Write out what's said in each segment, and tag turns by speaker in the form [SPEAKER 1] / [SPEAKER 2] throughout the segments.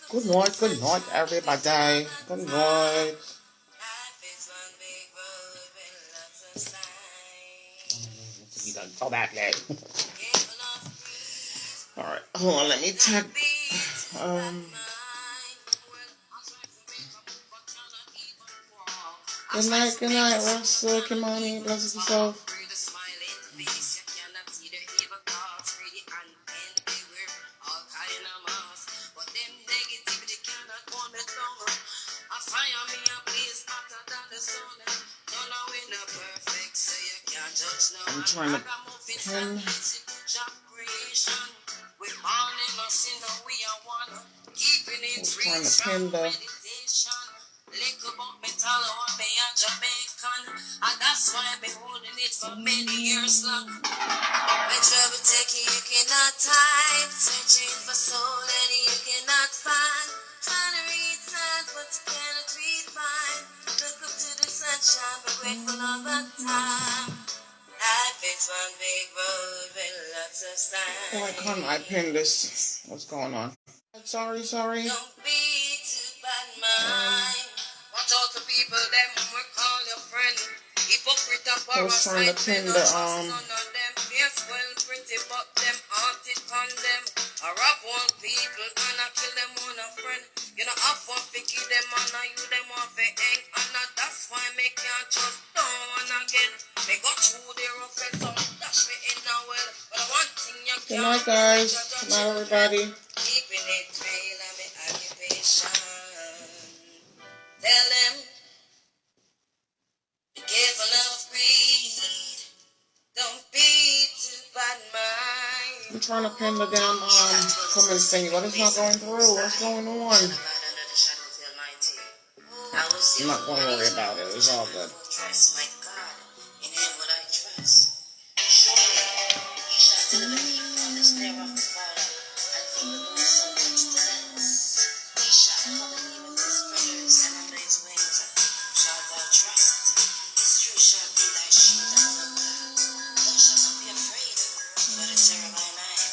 [SPEAKER 1] Good night, everybody. Good night. You done so badly. All right, hold on. Let me check. Um. Good night, Russell, Kimani. Bless yourself. I'm trying to pin. I'm trying to pin the. That's why I've been holding it for many years long. When trouble taking, you cannot hide. Searching for soul that you cannot find. Trying to read signs, but you cannot read mine. Look up to the sunshine, but grateful of the time. Life is one big road with lots of signs. Why can't I pin this? What's going on? Sorry. Don't be too bad, mind. Watch out the people, them we call your friend. Hypocrite of I was trying to pin the none of them face well pretty, but them haunted on them. I rob one people and I kill them on a friend. You know I want to kill them and I you them off a hang. And that's why me can't just don't wanna get. Me go through the rough and some dash me in a well. But one thing you can't. Good night, guys. Good night, everybody. Keeping it real and me occupation. Tell them, be careful of greed. Don't be too bad mind. I'm trying to pin the damn comment thing, but it's not going through. What's going on? I'm not going to worry about it. It's all good. Trust my God, in him would I trust. Surely he shall deliver me from the snare of the fowler, and from the noisome pestilence. He shall cover me with his feathers, and under his wings shalt thou trust. His truth shall be thy shield and buckler. Thou shalt not be afraid for the terror by night,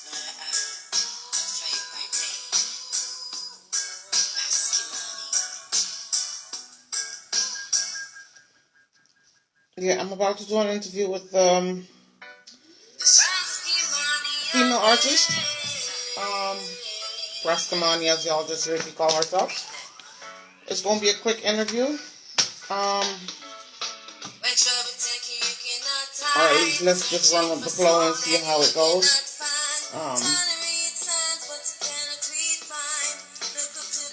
[SPEAKER 1] nor the arrow that flieth by day. Yeah, I'm about to do an interview with female artist, Rastamani, as y'all just heard me call herself. It's going to be a quick interview. Alright, let's just run with the flow and see how it goes.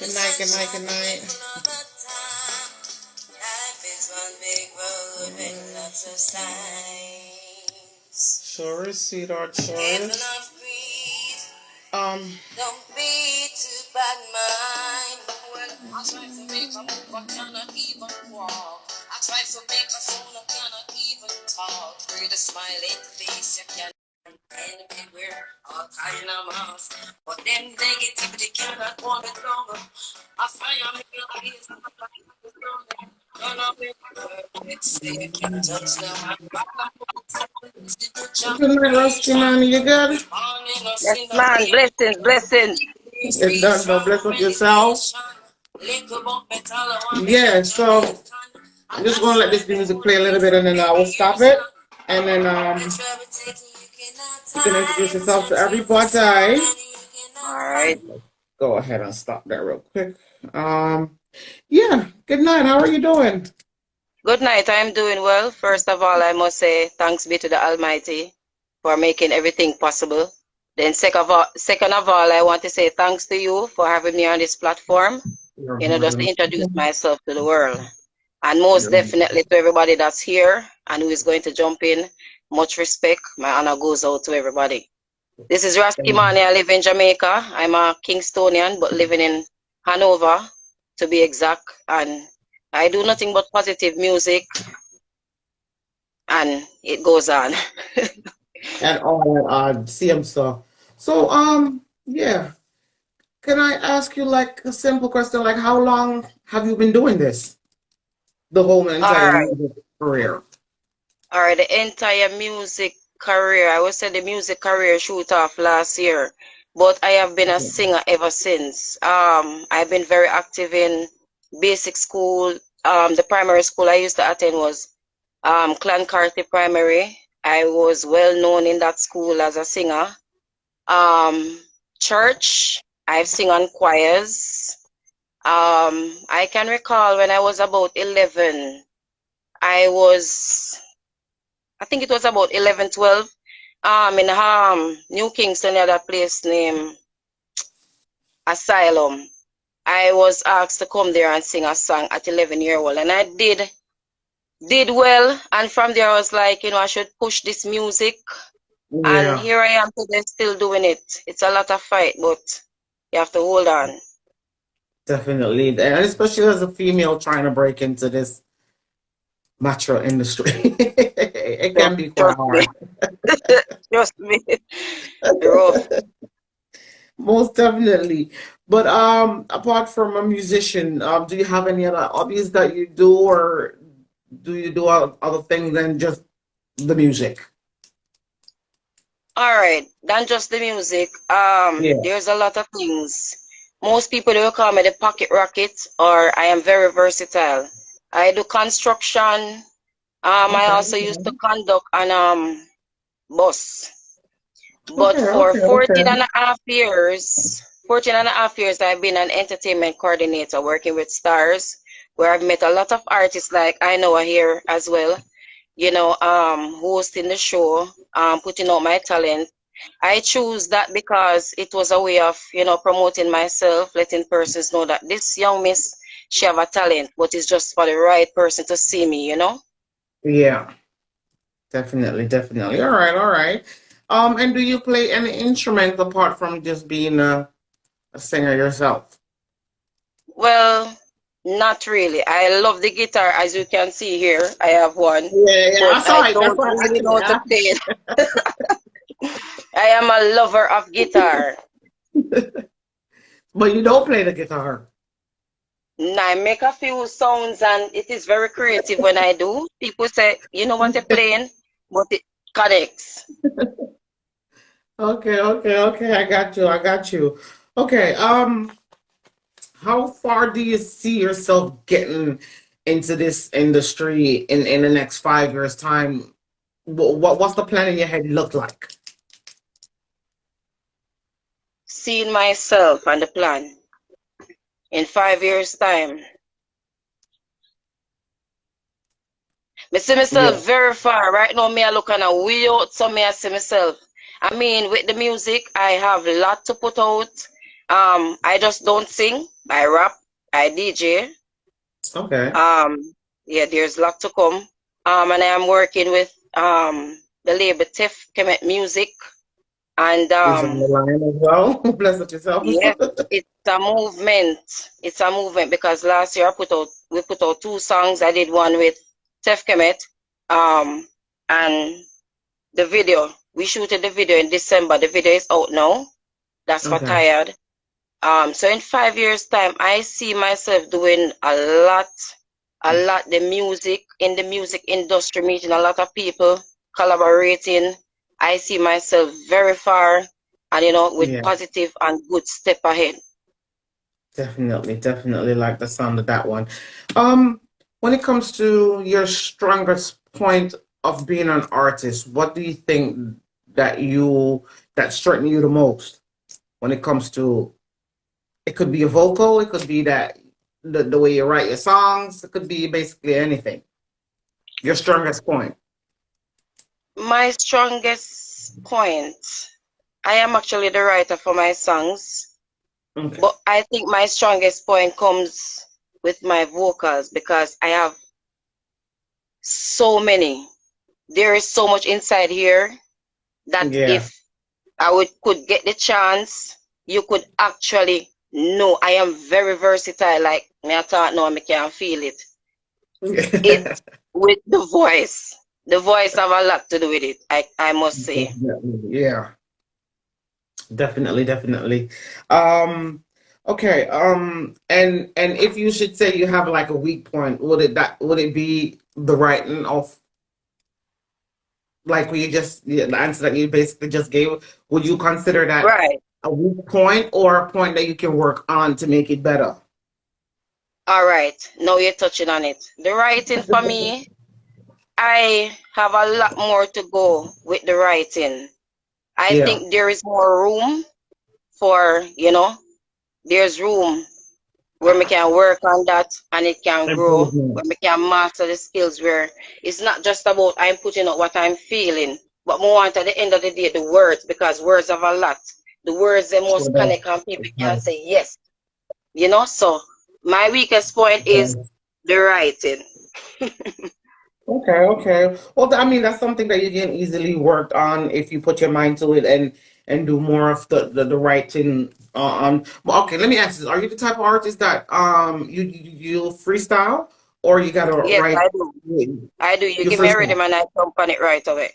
[SPEAKER 1] Good night. Sure is, sweetheart, sure is. Don't be too bad mind. Well, I try to make a move, I cannot even walk. I try to make a sound, I cannot even talk. Through the smiling face, you can anywhere, all kind of mouse. But them negativity cannot hold it long. I fire me like it's not like it's wrong. None of it perfect, say you can't touch them. Good night, Rusty, man. You good?
[SPEAKER 2] Yes, man. Blessings.
[SPEAKER 1] It's done, no bless up yourself. Yeah, so I'm just gonna let this music play a little bit and then I will stop it. And then you can introduce yourself to everybody.
[SPEAKER 2] Alright.
[SPEAKER 1] Go ahead and stop that real quick. Yeah, good night. How are you doing?
[SPEAKER 2] Good night. I'm doing well. First of all, I must say thanks be to the Almighty for making everything possible. Then second of all, I want to say thanks to you for having me on this platform. Just to introduce myself to the world. And most definitely to everybody that's here and who is going to jump in. Much respect. My honor goes out to everybody. This is Raskimani. I live in Jamaica. I'm a Kingstonian, but living in Hanover, to be exact. And I do nothing but positive music. And it goes on.
[SPEAKER 1] And all that CM stuff. So, yeah. Can I ask you like a simple question? Like, how long have you been doing this? The whole entire music career.
[SPEAKER 2] All right, the entire music career. I would say the music career shoot off last year. but I have been a
[SPEAKER 3] Okay.
[SPEAKER 2] singer ever since. I've been very active in basic school. The primary school I used to attend was Clancarthy Primary. I was well known in that school as a singer. Um, Church, I've sing on choirs. I can recall when I was about 11, I was, I think it was about 11, 12. In New Kingston, at a place named Asylum. I was asked to come there and sing a song at 11-year-old, and I did well. And from there, I was like, I should push this music. And
[SPEAKER 3] Yeah,
[SPEAKER 2] here I am today, still doing it. It's a lot of fight, but you have to hold on.
[SPEAKER 3] definitely. And especially as a female trying to break into this macho industry, it
[SPEAKER 2] Trust,
[SPEAKER 3] can be quite
[SPEAKER 2] trust me,
[SPEAKER 3] hard.
[SPEAKER 2] trust me, rough.
[SPEAKER 3] Most definitely. But apart from a musician, do you have any other hobbies that you do, or do you do other things than just the music?
[SPEAKER 2] All right, than just the music.
[SPEAKER 3] Yeah.
[SPEAKER 2] There's a lot of things. Most people will call me the pocket rocket, or I am very versatile. I do construction. I
[SPEAKER 3] Okay.
[SPEAKER 2] also used to conduct an bus. But
[SPEAKER 3] Okay.
[SPEAKER 2] for
[SPEAKER 3] Okay. Okay.
[SPEAKER 2] 14 and a half years, 14 and a half years, I've been an entertainment coordinator working with stars, where I've met a lot of artists like I know are here as well, hosting the show, putting out my talent. I choose that because it was a way of, promoting myself, letting persons know that this young miss, she have a talent, but it's just for the right person to see me.
[SPEAKER 3] Yeah. Definitely. Definitely. All right. All right. And do you play any instrument apart from just being a singer yourself?
[SPEAKER 2] Well, not really. I love the guitar, as you can see here. I have one,
[SPEAKER 3] Yeah. Yeah.
[SPEAKER 2] but
[SPEAKER 3] I saw
[SPEAKER 2] I
[SPEAKER 3] it. That's
[SPEAKER 2] don't
[SPEAKER 3] why I
[SPEAKER 2] really know
[SPEAKER 3] actually
[SPEAKER 2] how to
[SPEAKER 3] asked.
[SPEAKER 2] play it. I am a lover of guitar.
[SPEAKER 3] But you don't play the guitar.
[SPEAKER 2] I make a few sounds and it is very creative when I do. People say, you know what you're playing, but it connects.
[SPEAKER 3] Okay, okay, okay. I got you. I got you. Okay. How far do you see yourself getting into this industry in the next 5 years' time? What's the plan in your head look like?
[SPEAKER 2] Seeing myself and the plan in 5 years' time. I see
[SPEAKER 3] Yeah.
[SPEAKER 2] myself very far. Right now, me I look on a way out, so me I see myself. I mean, with the music, I have a lot to put out. I just don't sing. I rap. I DJ.
[SPEAKER 3] Okay.
[SPEAKER 2] Um, yeah, there's a lot to come. And I am working with the label Tiff Kemet Music, and
[SPEAKER 3] Is on the line as well. Bless up yourself.
[SPEAKER 2] yes, it's a movement. It's a movement because last year we put out two songs. I did one with Tiff Kemet, and the video. We shooted the video in December. The video is out now. That's for
[SPEAKER 3] Okay.
[SPEAKER 2] Tired. So in 5 years' time, I see myself doing a lot in the music industry, meeting a lot of people, collaborating. I see myself very far and with
[SPEAKER 3] Yeah,
[SPEAKER 2] positive and good step ahead.
[SPEAKER 3] definitely, definitely like the sound of that one. Um, when it comes to your strongest point of being an artist, what do you think that that strengthen you the most when it comes to it could be a vocal, it could be that the way you write your songs, it could be basically anything. Your strongest point.
[SPEAKER 2] My strongest point, I am actually the writer for my songs,
[SPEAKER 3] Okay.
[SPEAKER 2] but I think my strongest point comes with my vocals because I have so many. There is so much inside here that
[SPEAKER 3] Yeah.
[SPEAKER 2] if I could get the chance, you could actually know I am very versatile. Like me, I thought now I can feel it. It with the voice. The voice have a lot to do with it. I must say.
[SPEAKER 3] Definitely. Yeah. Definitely, definitely. Um, okay. And if you should say you have like a weak point, would it be the writing of like we just, yeah, the answer that you basically just gave? Would you consider that
[SPEAKER 2] Right.
[SPEAKER 3] a weak point or a point that you can work on to make it better?
[SPEAKER 2] All right, now you're touching on it. The writing for me, I have a lot more to go with the writing. I
[SPEAKER 3] Yeah.
[SPEAKER 2] think there is more room for, there's room where we can work on that and it can grow, where
[SPEAKER 3] Improvement.
[SPEAKER 2] we can master the skills where it's not just about I'm putting out what I'm feeling, but more want at the end of the day the words, because words have a lot. The words they
[SPEAKER 3] So
[SPEAKER 2] most connect and
[SPEAKER 3] that's
[SPEAKER 2] people can say yes. So my weakest point is
[SPEAKER 3] nice.
[SPEAKER 2] the writing.
[SPEAKER 3] Okay, okay. Well, I mean, that's something that you can easily work on if you put your mind to it and do more of the writing. Well, okay, let me ask you: are you the type of artist that you freestyle, or you gotta
[SPEAKER 2] Yes,
[SPEAKER 3] write?
[SPEAKER 2] I do. I do. You
[SPEAKER 3] You
[SPEAKER 2] give me a rhythm
[SPEAKER 3] freestyle.
[SPEAKER 2] and I jump on it right away.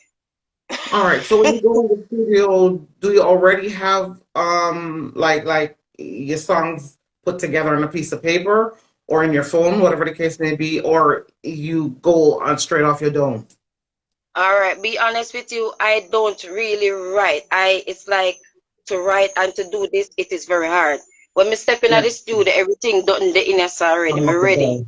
[SPEAKER 3] All right. So when you go in the studio, do you already have like your songs put together on a piece of paper or in your phone, whatever the case may be, or you go on straight off your dome?
[SPEAKER 2] All right, be honest with you, I don't really write. It's like to write and to do this, it is very hard. When me step in at
[SPEAKER 3] Yeah.
[SPEAKER 2] the studio, everything done the inner already.
[SPEAKER 3] I'm
[SPEAKER 2] Me
[SPEAKER 3] off the
[SPEAKER 2] ready.
[SPEAKER 3] dome.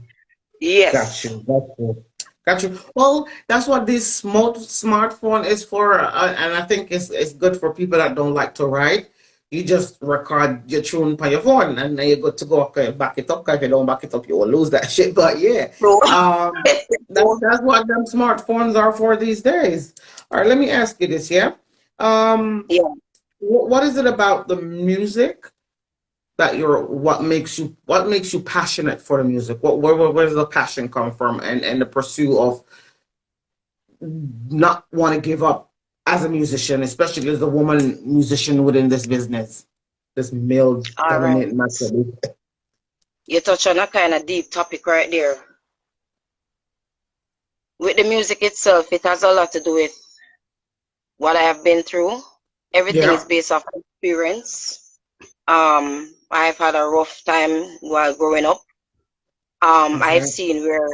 [SPEAKER 3] Got
[SPEAKER 2] Yes.
[SPEAKER 3] you. Got you. Got you. Well, that's what this smartphone is for, and I think it's good for people that don't like to write. You just record your tune by your phone, and then you're good to go. Okay, back it up. 'Cause if you don't back it up, you will lose that shit. But yeah,
[SPEAKER 2] So,
[SPEAKER 3] that's what them smartphones are for these days. All right, let me ask you this. Yeah, um,
[SPEAKER 2] yeah.
[SPEAKER 3] what is it about the music that what makes you passionate for the music? Where does the passion come from and the pursuit of not want to give up as a musician, especially as a woman musician within this business, this male
[SPEAKER 2] All
[SPEAKER 3] dominant
[SPEAKER 2] right.
[SPEAKER 3] market?
[SPEAKER 2] You touch on a kind of deep topic right there. With the music itself, it has a lot to do with what I have been through. Everything is
[SPEAKER 3] Yeah.
[SPEAKER 2] based off experience. I've had a rough time while growing up. I've
[SPEAKER 3] Okay.
[SPEAKER 2] seen where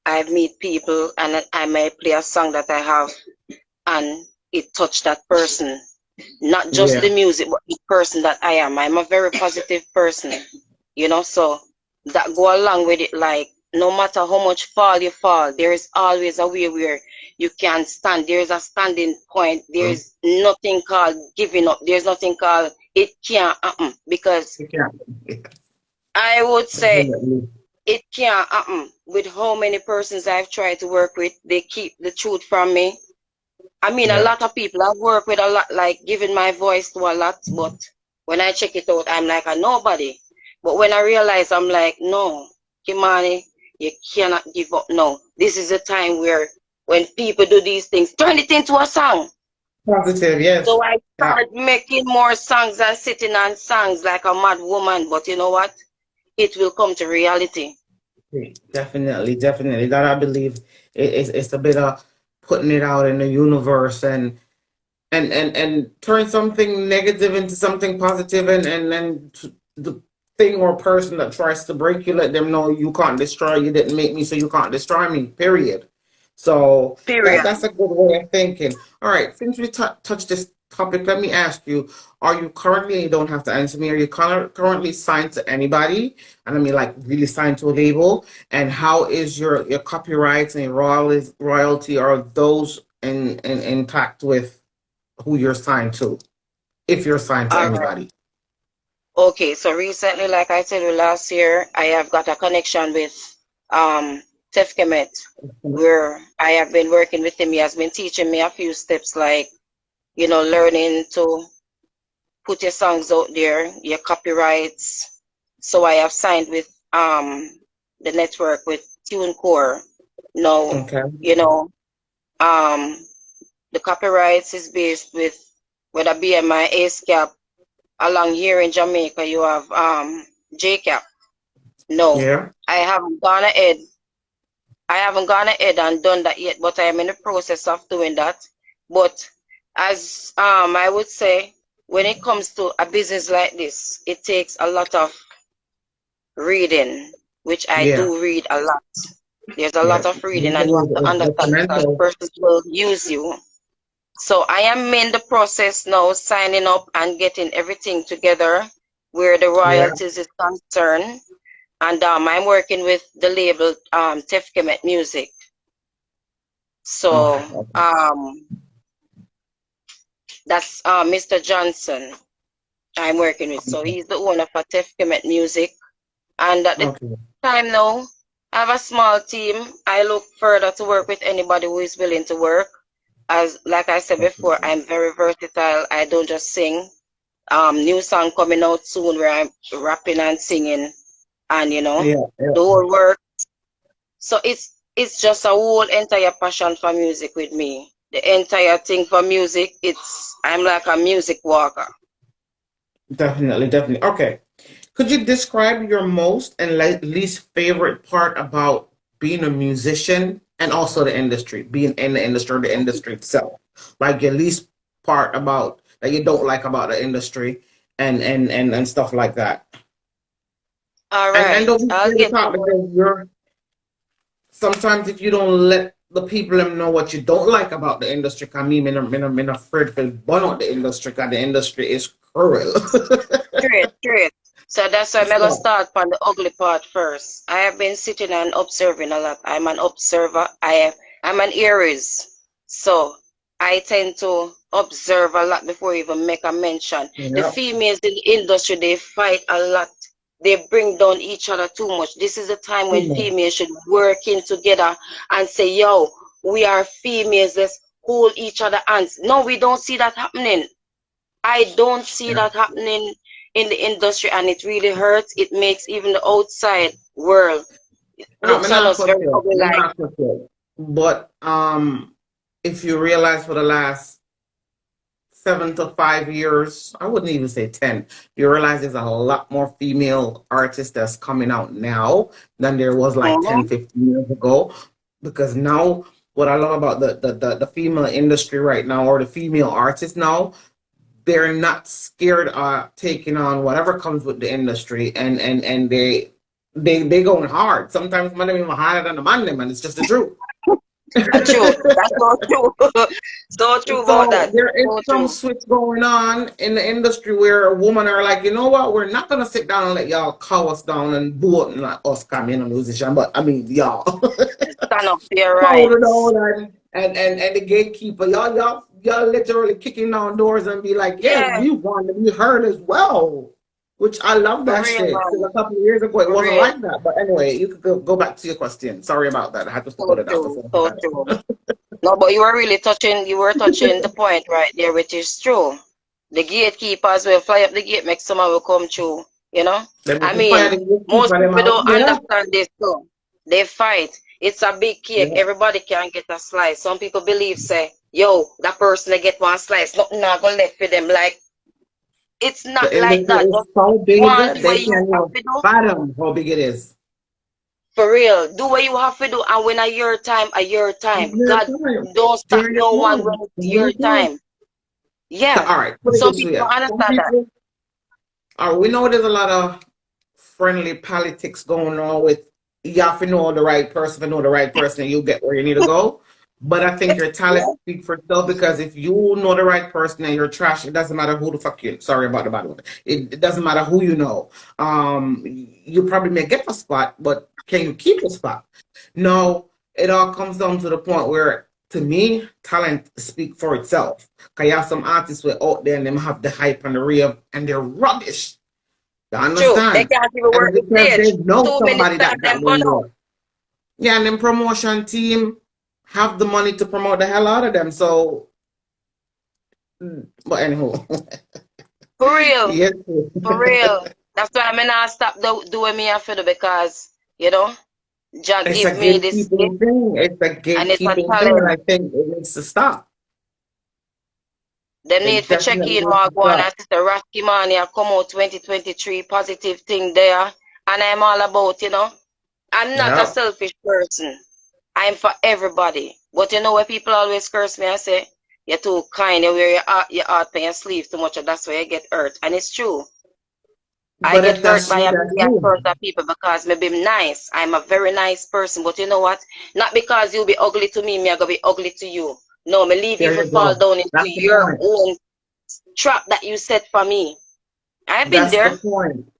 [SPEAKER 2] I meet people and I may play a song that I have and it touched that person. Not just
[SPEAKER 3] Yeah.
[SPEAKER 2] the music, but the person that I am. I'm a very positive person, so that go along with it. Like, no matter how much you fall, there is always a way where you can stand. There is a standing point. There's nothing called giving up. There's nothing called it can't happen, because
[SPEAKER 3] Yeah.
[SPEAKER 2] I would say
[SPEAKER 3] Definitely.
[SPEAKER 2] it can't happen. With how many persons I've tried to work with, they keep the truth from me. I mean, a
[SPEAKER 3] Yeah.
[SPEAKER 2] lot of people I've worked with a lot, like giving my voice to a lot, but when I check it out, I'm like a nobody. But when I realize, I'm like, no, Kimani, you cannot give up now. This is a time where when people do these things, turn it into a song.
[SPEAKER 3] Positive. Yes.
[SPEAKER 2] So I
[SPEAKER 3] Yeah.
[SPEAKER 2] started making more songs and sitting on songs like a mad woman. But you know what? It will come to reality.
[SPEAKER 3] Definitely, definitely. That I believe it's a bit of putting it out in the universe and turn something negative into something positive and then the thing or person that tries to break you, let them know you can't destroy, you didn't make me, so you can't destroy me, period. So
[SPEAKER 2] Period.
[SPEAKER 3] that's a good way of thinking. All right, since we touched this topic, let me ask you, are you currently, you don't have to answer me, are you currently signed to anybody? And I mean like really signed to a label? And how is your copyrights and royalty, are those in intact with who you're signed to, if you're signed to
[SPEAKER 2] All right.
[SPEAKER 3] anybody?
[SPEAKER 2] Okay, so recently, like I said last year, I have got a connection with um Tefkemet, where I have been working with him. He has been teaching me a few steps, like, learning to put your songs out there, your copyrights. So I have signed with the network with TuneCore. Now,
[SPEAKER 3] Okay.
[SPEAKER 2] you know, um the copyrights is based with whether BMI, ASCAP. Along here in Jamaica, you have JCAP. No,
[SPEAKER 3] Yeah.
[SPEAKER 2] I haven't gone ahead. I haven't gone ahead and done that yet, but I am in the process of doing that. But as I would say, when it comes to a business like this, it takes a lot of reading, which I
[SPEAKER 3] Yeah.
[SPEAKER 2] do read a lot. There's a
[SPEAKER 3] Yeah.
[SPEAKER 2] lot of reading, and you
[SPEAKER 3] Reading
[SPEAKER 2] have to
[SPEAKER 3] is
[SPEAKER 2] understand because
[SPEAKER 3] detrimental.
[SPEAKER 2] persons will use you. So I am in the process now, signing up and getting everything together where the
[SPEAKER 3] Yeah.
[SPEAKER 2] royalties is concerned. And I'm working with the label Tefkemet Music. So
[SPEAKER 3] Okay. Okay.
[SPEAKER 2] that's Mr. Johnson I'm working with. So he's the owner for Tefkemet Music. And at the
[SPEAKER 3] Okay.
[SPEAKER 2] time now, I have a small team. I look further to work with anybody who is willing to work. As like I said before,
[SPEAKER 3] Okay.
[SPEAKER 2] I'm very versatile. I don't just sing. New song coming out soon where I'm rapping and singing and
[SPEAKER 3] Yeah.
[SPEAKER 2] the
[SPEAKER 3] Yeah.
[SPEAKER 2] whole work. So it's just a whole entire passion for music with me. The entire thing for music, I'm like a music walker.
[SPEAKER 3] Definitely. Definitely. Okay. Could you describe your most and least favorite part about being a musician and also the industry, being in the industry, the industry itself? Like your least part about that you don't like about the industry and stuff like that.
[SPEAKER 2] All
[SPEAKER 3] And
[SPEAKER 2] right,
[SPEAKER 3] don't be
[SPEAKER 2] I'll
[SPEAKER 3] scared to
[SPEAKER 2] get
[SPEAKER 3] talk
[SPEAKER 2] over.
[SPEAKER 3] because you're sometimes if you don't let the people them know what you don't like about the industry, I mean, I'm afraid to burn out the industry because the industry is cruel.
[SPEAKER 2] Straight, straight. So that's why I'm gonna
[SPEAKER 3] Yeah.
[SPEAKER 2] start from the ugly part first. I have been sitting and observing a lot. I'm an observer. I'm an Aries. So I tend to observe a lot before I even make a mention. The
[SPEAKER 3] Yeah.
[SPEAKER 2] females in the industry, they fight a lot. They bring down each other too much. This is the time
[SPEAKER 3] Too
[SPEAKER 2] when
[SPEAKER 3] much.
[SPEAKER 2] females should work in together and say, yo, we are females, let's hold each other hands. No, we don't see that happening. I don't see
[SPEAKER 3] Yeah.
[SPEAKER 2] that happening in the industry, and it really hurts. It makes even the outside world
[SPEAKER 3] Me
[SPEAKER 2] looks on
[SPEAKER 3] not
[SPEAKER 2] us
[SPEAKER 3] cut
[SPEAKER 2] very
[SPEAKER 3] you.
[SPEAKER 2] ugly.
[SPEAKER 3] Me
[SPEAKER 2] Like,
[SPEAKER 3] not cut you. But if you realize for the last 7 to 5 years, I wouldn't even say 10, you realize there's a lot more female artists that's coming out now than there was like
[SPEAKER 2] mhm.
[SPEAKER 3] 10, 15 years ago. Because now, what I love about the female industry right now, or the female artists now, they're not scared of taking on whatever comes with the industry, and they going hard. Sometimes man, even harder than the man, them, and it's just the truth.
[SPEAKER 2] That's true. That's so true. So true about
[SPEAKER 3] So
[SPEAKER 2] that.
[SPEAKER 3] there is
[SPEAKER 2] So
[SPEAKER 3] some
[SPEAKER 2] true.
[SPEAKER 3] switch going on in the industry where a woman are like, you know what, we're not gonna sit down and let y'all cow us down and boo up and like us come in a musician, but I mean y'all.
[SPEAKER 2] Stand up for your
[SPEAKER 3] Hold it
[SPEAKER 2] rights.
[SPEAKER 3] on and the gatekeeper, y'all literally kicking down doors and be like, yeah,
[SPEAKER 2] Yeah,
[SPEAKER 3] we want to be heard as well. Which I love
[SPEAKER 2] for
[SPEAKER 3] that
[SPEAKER 2] real,
[SPEAKER 3] shit. Because
[SPEAKER 2] man.
[SPEAKER 3] a couple of years ago it
[SPEAKER 2] For
[SPEAKER 3] wasn't
[SPEAKER 2] real.
[SPEAKER 3] like that. But anyway, you could go back to your question. Sorry about that. I had to
[SPEAKER 2] So
[SPEAKER 3] put it out
[SPEAKER 2] true.
[SPEAKER 3] before I
[SPEAKER 2] So
[SPEAKER 3] forgot
[SPEAKER 2] true.
[SPEAKER 3] it.
[SPEAKER 2] No, but you were touching the point right there, which is true. The gatekeepers will fly up the gate, make someone will come through, you know?
[SPEAKER 3] Let me
[SPEAKER 2] I
[SPEAKER 3] fire
[SPEAKER 2] mean,
[SPEAKER 3] the
[SPEAKER 2] most
[SPEAKER 3] gatekeeper them
[SPEAKER 2] people
[SPEAKER 3] out.
[SPEAKER 2] don't
[SPEAKER 3] Yeah.
[SPEAKER 2] understand this too. They fight. It's a big cake.
[SPEAKER 3] Yeah.
[SPEAKER 2] Everybody can get a slice. Some people believe, say, yo, that person they get one slice. Nothing not gonna left for them. Like, it's not
[SPEAKER 3] The
[SPEAKER 2] like
[SPEAKER 3] industry
[SPEAKER 2] that.
[SPEAKER 3] is
[SPEAKER 2] Just
[SPEAKER 3] so big,
[SPEAKER 2] one, do
[SPEAKER 3] they
[SPEAKER 2] what you
[SPEAKER 3] can't
[SPEAKER 2] have
[SPEAKER 3] even
[SPEAKER 2] to do.
[SPEAKER 3] fathom how big it is.
[SPEAKER 2] For real. Do what you have to do. And when a year time.
[SPEAKER 3] Your
[SPEAKER 2] God
[SPEAKER 3] time.
[SPEAKER 2] don't stop
[SPEAKER 3] During your
[SPEAKER 2] no one when
[SPEAKER 3] time.
[SPEAKER 2] it's
[SPEAKER 3] During
[SPEAKER 2] your
[SPEAKER 3] your time.
[SPEAKER 2] time. Yeah.
[SPEAKER 3] All right, put it
[SPEAKER 2] Some
[SPEAKER 3] this
[SPEAKER 2] people
[SPEAKER 3] way.
[SPEAKER 2] don't
[SPEAKER 3] Some
[SPEAKER 2] understand that.
[SPEAKER 3] people we know there's a lot of friendly politics going on with you have to know the right person, to know the right person, and you get where you need to go. But I think your talent
[SPEAKER 2] Yeah.
[SPEAKER 3] speaks for itself because if you know the right person and you're trash, it doesn't matter who the fuck you. Sorry about the bad one. It doesn't matter who you know. You probably may get a spot, but can you keep the spot? No, it all comes down to the point where, to me, talent speak for itself. Cause you have some artists who are out there and them have the hype and the rave and they're rubbish. You
[SPEAKER 2] True. They
[SPEAKER 3] understand?
[SPEAKER 2] can't even
[SPEAKER 3] And
[SPEAKER 2] work
[SPEAKER 3] it's
[SPEAKER 2] the
[SPEAKER 3] because they
[SPEAKER 2] stage.
[SPEAKER 3] know
[SPEAKER 2] Too many
[SPEAKER 3] somebody
[SPEAKER 2] stars
[SPEAKER 3] that
[SPEAKER 2] them
[SPEAKER 3] got them
[SPEAKER 2] burn out.
[SPEAKER 3] there. Yeah, and then promotion team have the money to promote the hell out of them. So, but anyhow,
[SPEAKER 2] For real.
[SPEAKER 3] yes,
[SPEAKER 2] For real. That's why I'm not stop doing me after because, you know, Jah
[SPEAKER 3] it's a
[SPEAKER 2] give me this gift
[SPEAKER 3] gatekeeping thing. It's a
[SPEAKER 2] and it's a
[SPEAKER 3] gatekeeping thing, and I
[SPEAKER 2] talent.
[SPEAKER 3] think it needs to stop.
[SPEAKER 2] They need
[SPEAKER 3] It
[SPEAKER 2] for check
[SPEAKER 3] definitely
[SPEAKER 2] in
[SPEAKER 3] needs to
[SPEAKER 2] Wagwan
[SPEAKER 3] stop.
[SPEAKER 2] and Sister Raskimania come out 2023 positive thing there. And I'm all about, I'm not a
[SPEAKER 3] Yeah,
[SPEAKER 2] selfish person. I'm for everybody. But you know where people always curse me and say, you're too kind, you wear your heart on your sleeve too much, and that's why you get hurt. And it's true. I
[SPEAKER 3] but
[SPEAKER 2] get
[SPEAKER 3] if
[SPEAKER 2] hurt
[SPEAKER 3] that's
[SPEAKER 2] by
[SPEAKER 3] you,
[SPEAKER 2] a
[SPEAKER 3] that's
[SPEAKER 2] million
[SPEAKER 3] you.
[SPEAKER 2] sort of people because maybe I'm nice. I'm a very nice person. But you know what? Not because you'll be ugly to me, me I gonna be ugly to you. No, me leave you
[SPEAKER 3] There
[SPEAKER 2] for
[SPEAKER 3] you
[SPEAKER 2] fall
[SPEAKER 3] go.
[SPEAKER 2] down into
[SPEAKER 3] That's the
[SPEAKER 2] your
[SPEAKER 3] point.
[SPEAKER 2] own trap that you set for me. I've been
[SPEAKER 3] That's the
[SPEAKER 2] there.
[SPEAKER 3] point.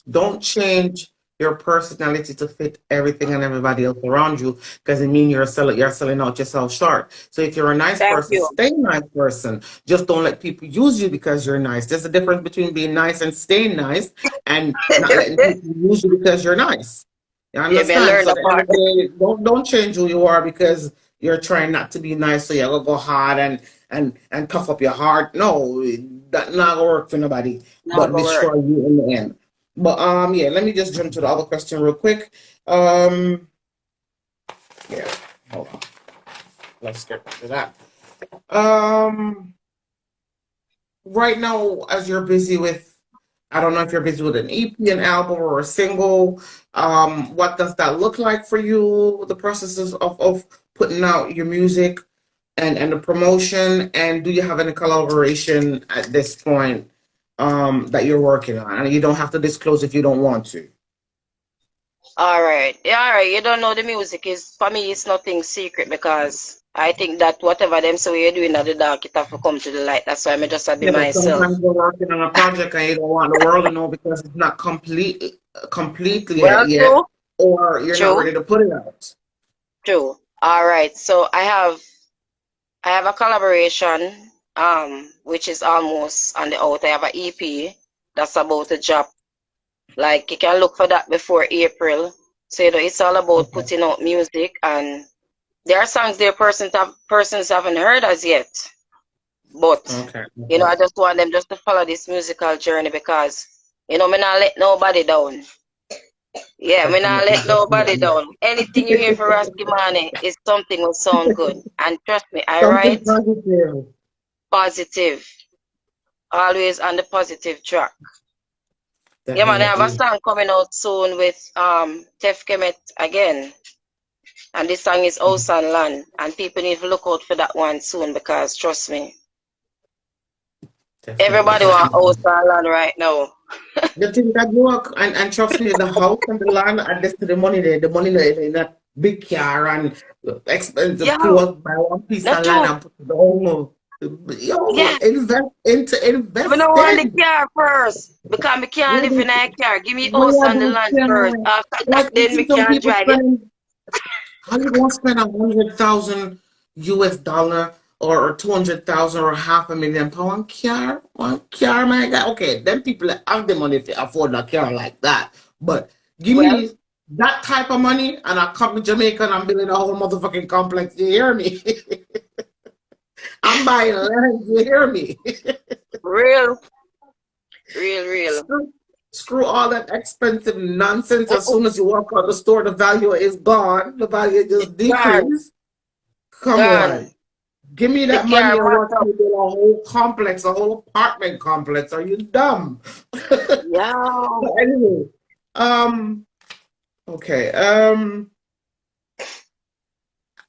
[SPEAKER 3] Don't change your personality to fit everything and everybody else around you because it means you're selling out yourself short. So if you're a nice
[SPEAKER 2] Thank
[SPEAKER 3] person,
[SPEAKER 2] you.
[SPEAKER 3] stay a nice person. Just don't let people use you because you're nice. There's a difference between being nice and staying nice and not letting people use you because you're nice. You
[SPEAKER 2] Yeah, me
[SPEAKER 3] understand?
[SPEAKER 2] learn
[SPEAKER 3] So at
[SPEAKER 2] the
[SPEAKER 3] the end
[SPEAKER 2] part.
[SPEAKER 3] of the day, don't change who you are because you're trying not to be nice, so you're gonna go hard and tough up your heart. No, that not gonna work for nobody,
[SPEAKER 2] Now
[SPEAKER 3] but
[SPEAKER 2] go work.
[SPEAKER 3] destroy you in the end. But yeah, let me just jump to the other question real quick. Yeah, hold on. Let's get back to that. Um, right now, as you're busy with, I don't know if you're busy with an EP, an album, or a single. What does that look like for you? The processes of putting out your music and the promotion, and do you have any collaboration at this point that you're working on? And you don't have to disclose if you don't want to.
[SPEAKER 2] All right. Yeah, all right. You don't know the music is for me it's nothing secret because I think that whatever them say you're doing at the dark, it have to come to the light. That's why I just be
[SPEAKER 3] Yeah, but
[SPEAKER 2] myself.
[SPEAKER 3] sometimes you're working on a project and you don't want the world to know because it's not completely
[SPEAKER 2] Well,
[SPEAKER 3] yet,
[SPEAKER 2] true,
[SPEAKER 3] or you're not
[SPEAKER 2] true,
[SPEAKER 3] ready to put it out.
[SPEAKER 2] true. All right. So I have a collaboration, which is almost on the out. I have an EP that's about to drop. Like you can look for that before April. So it's all about
[SPEAKER 3] Okay.
[SPEAKER 2] putting out music, and there are songs there persons haven't heard as yet. But
[SPEAKER 3] Okay.
[SPEAKER 2] I
[SPEAKER 3] Okay.
[SPEAKER 2] just want them just to follow this musical journey because me not let nobody down. Yeah, me not
[SPEAKER 3] Definitely.
[SPEAKER 2] let nobody
[SPEAKER 3] Definitely.
[SPEAKER 2] down. Anything you hear for Raskimani is something will sound good. And trust me, I
[SPEAKER 3] Something
[SPEAKER 2] write
[SPEAKER 3] positive.
[SPEAKER 2] positive, always on the positive track. Yeah, man, I have a
[SPEAKER 3] Definitely.
[SPEAKER 2] song coming out soon with Tef Kemet again. And this song is House and Land. And people need to look out for that one soon because trust me,
[SPEAKER 3] Definitely.
[SPEAKER 2] everybody want
[SPEAKER 3] Definitely.
[SPEAKER 2] house and land right now.
[SPEAKER 3] The thing that work and trust me, the house and the land and this the money there, the money there in that big car and expensive
[SPEAKER 2] Yo,
[SPEAKER 3] to buy one piece
[SPEAKER 2] not
[SPEAKER 3] of land
[SPEAKER 2] true.
[SPEAKER 3] and put the whole yo
[SPEAKER 2] Yeah,
[SPEAKER 3] invest into
[SPEAKER 2] we don't want the
[SPEAKER 3] investing.
[SPEAKER 2] car first because me can't live in a car. Give me house
[SPEAKER 3] Where
[SPEAKER 2] and the
[SPEAKER 3] do
[SPEAKER 2] land first.
[SPEAKER 3] can
[SPEAKER 2] After that,
[SPEAKER 3] like you
[SPEAKER 2] then
[SPEAKER 3] see
[SPEAKER 2] me
[SPEAKER 3] some
[SPEAKER 2] can
[SPEAKER 3] people
[SPEAKER 2] drive it.
[SPEAKER 3] spend how you gonna spend 100,000 US dollar or 200,000 or half a million for one car, my God. Okay, them people that have the money to afford a car like that. But give
[SPEAKER 2] Well,
[SPEAKER 3] me that type of money and I come to Jamaica and I'm building a whole motherfucking complex. You hear me? I'm buying land. You hear me?
[SPEAKER 2] real, real, real.
[SPEAKER 3] Screw all that expensive nonsense. As
[SPEAKER 2] Mm-mm.
[SPEAKER 3] soon as you walk out the store, the value is gone. The value
[SPEAKER 2] It's
[SPEAKER 3] just
[SPEAKER 2] gone,
[SPEAKER 3] decreased. Come
[SPEAKER 2] gone.
[SPEAKER 3] on. Give me
[SPEAKER 2] The
[SPEAKER 3] that
[SPEAKER 2] car
[SPEAKER 3] money and watch
[SPEAKER 2] matter.
[SPEAKER 3] me build a whole complex, a whole apartment complex. Are you dumb?
[SPEAKER 2] Yo,
[SPEAKER 3] But anyway, um, okay.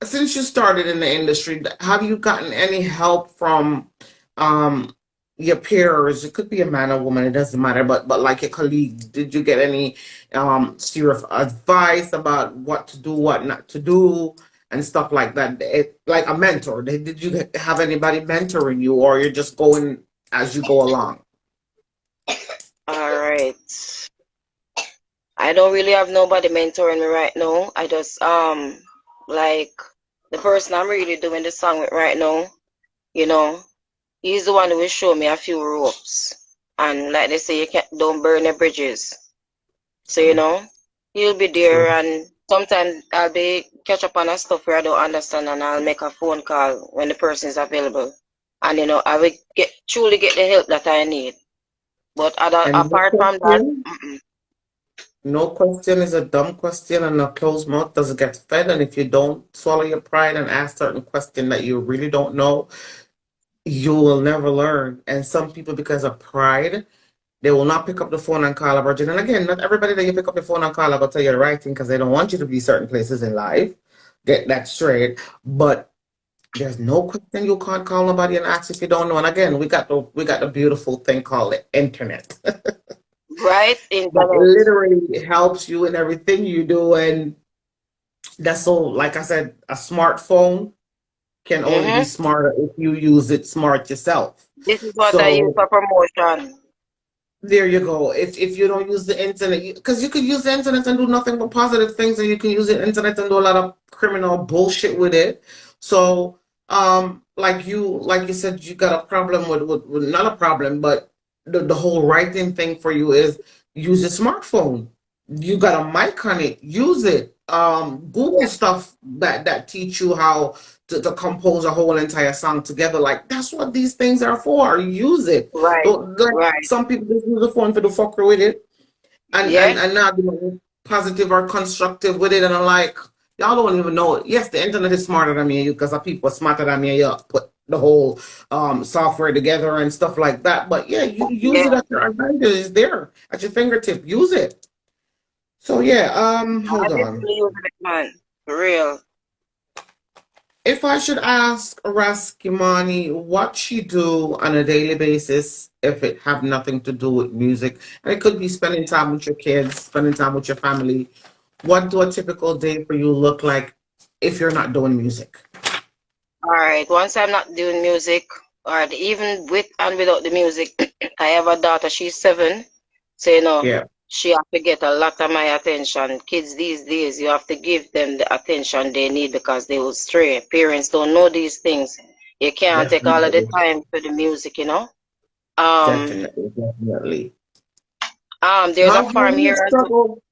[SPEAKER 3] Since you started in the industry, have you gotten any help from um your peers? It could be a man or woman, it doesn't matter, but like your colleagues, did you get any serious advice about what to do, what not to do, and stuff like that? Like a mentor. Did you have anybody mentoring you, or you're just going as you go along?
[SPEAKER 2] all right. I don't really have nobody mentoring me right now. I just like the person I'm really doing the song with right now. You know, he's the one who will show me a few ropes. And like they say, you can't don't burn the bridges. So
[SPEAKER 3] True,
[SPEAKER 2] he'll be there,
[SPEAKER 3] true.
[SPEAKER 2] and sometimes I'll be catch up on a stuff where I don't understand, and I'll make a phone call when the person is available. And I will truly get the help that I need. But
[SPEAKER 3] And no
[SPEAKER 2] apart from that,
[SPEAKER 3] question. No question is a dumb question, and a closed mouth doesn't get fed. And if you don't swallow your pride and ask certain question that you really don't know, you will never learn. And some people, because of pride, they will not pick up the phone and call a virgin. And again, not everybody that you pick up the phone and call will tell you the right thing because they don't want you to be certain places in life. Get that straight. But there's no question you can't call nobody and ask if you don't know. And again, we got the beautiful thing called the internet.
[SPEAKER 2] right?
[SPEAKER 3] That
[SPEAKER 2] Internet.
[SPEAKER 3] literally helps you in everything you do. And that's so, like I said, a smartphone can only be
[SPEAKER 2] Mm-hmm.
[SPEAKER 3] smarter if you use it smart yourself.
[SPEAKER 2] This is what I use
[SPEAKER 3] So
[SPEAKER 2] for promotion.
[SPEAKER 3] there you go. If you don't use the internet, because you could use the internet and do nothing but positive things, and you can use the internet and do a lot of criminal bullshit with it. So, like you said, you got a problem with not a problem, but the whole writing thing for you is use a smartphone. You got a mic on it, use it. Google
[SPEAKER 2] Yeah.
[SPEAKER 3] stuff that teach you how to compose a whole entire song together. Like that's what these things are for. Use it.
[SPEAKER 2] Right.
[SPEAKER 3] Don't like
[SPEAKER 2] Right.
[SPEAKER 3] some people just use the phone for the fucker with it and
[SPEAKER 2] Yeah.
[SPEAKER 3] and and not being positive or constructive with it. And I'm like, y'all don't even know it. Yes, the internet is smarter than me because the people are smarter than me. Yeah, put the whole software together and stuff like that. But yeah, you use
[SPEAKER 2] Yeah.
[SPEAKER 3] it at your advantage. It's there at your fingertip. Use it. So yeah,
[SPEAKER 2] I
[SPEAKER 3] hold on.
[SPEAKER 2] definitely use it, man. For real.
[SPEAKER 3] If I should ask Raskimani what she do on a daily basis, if it have nothing to do with music, and it could be spending time with your kids, spending time with your family, what do a typical day for you look like if you're not doing music?
[SPEAKER 2] All right. Once I'm not doing music, or even with and without the music, I have a daughter. She's 7. So,
[SPEAKER 3] Yeah,
[SPEAKER 2] she have to get a lot of my attention. Kids these days, you have to give them the attention they need because they will stray. Parents don't know these things. You can't take all of the
[SPEAKER 3] definitely,
[SPEAKER 2] time for the music. Um,
[SPEAKER 3] definitely, definitely.
[SPEAKER 2] there's a
[SPEAKER 3] How
[SPEAKER 2] farm
[SPEAKER 3] do you
[SPEAKER 2] here as well.
[SPEAKER 3] struggle?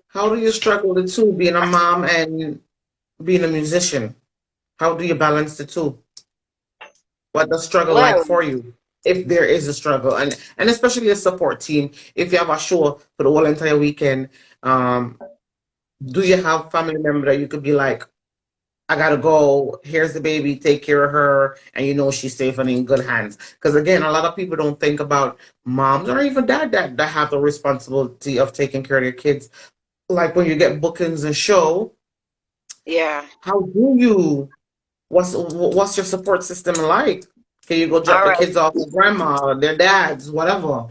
[SPEAKER 3] How do you struggle the two, being a mom and being a musician? How do you balance the two? What the struggle like
[SPEAKER 2] Well,
[SPEAKER 3] for you, if there is a struggle, and especially a support team. If you have a show for the whole entire weekend, um, do you have family member that you could be like, I gotta go. Here's the baby. Take care of her, and you know she's safe and in good hands. Because again, a lot of people don't think about moms or even dad that have the responsibility of taking care of their kids. Like when you get bookings and show,
[SPEAKER 2] yeah.
[SPEAKER 3] how do you? What's your support system like? Can you go drop
[SPEAKER 2] All
[SPEAKER 3] the
[SPEAKER 2] right.
[SPEAKER 3] kids off with grandma, or their dads, whatever?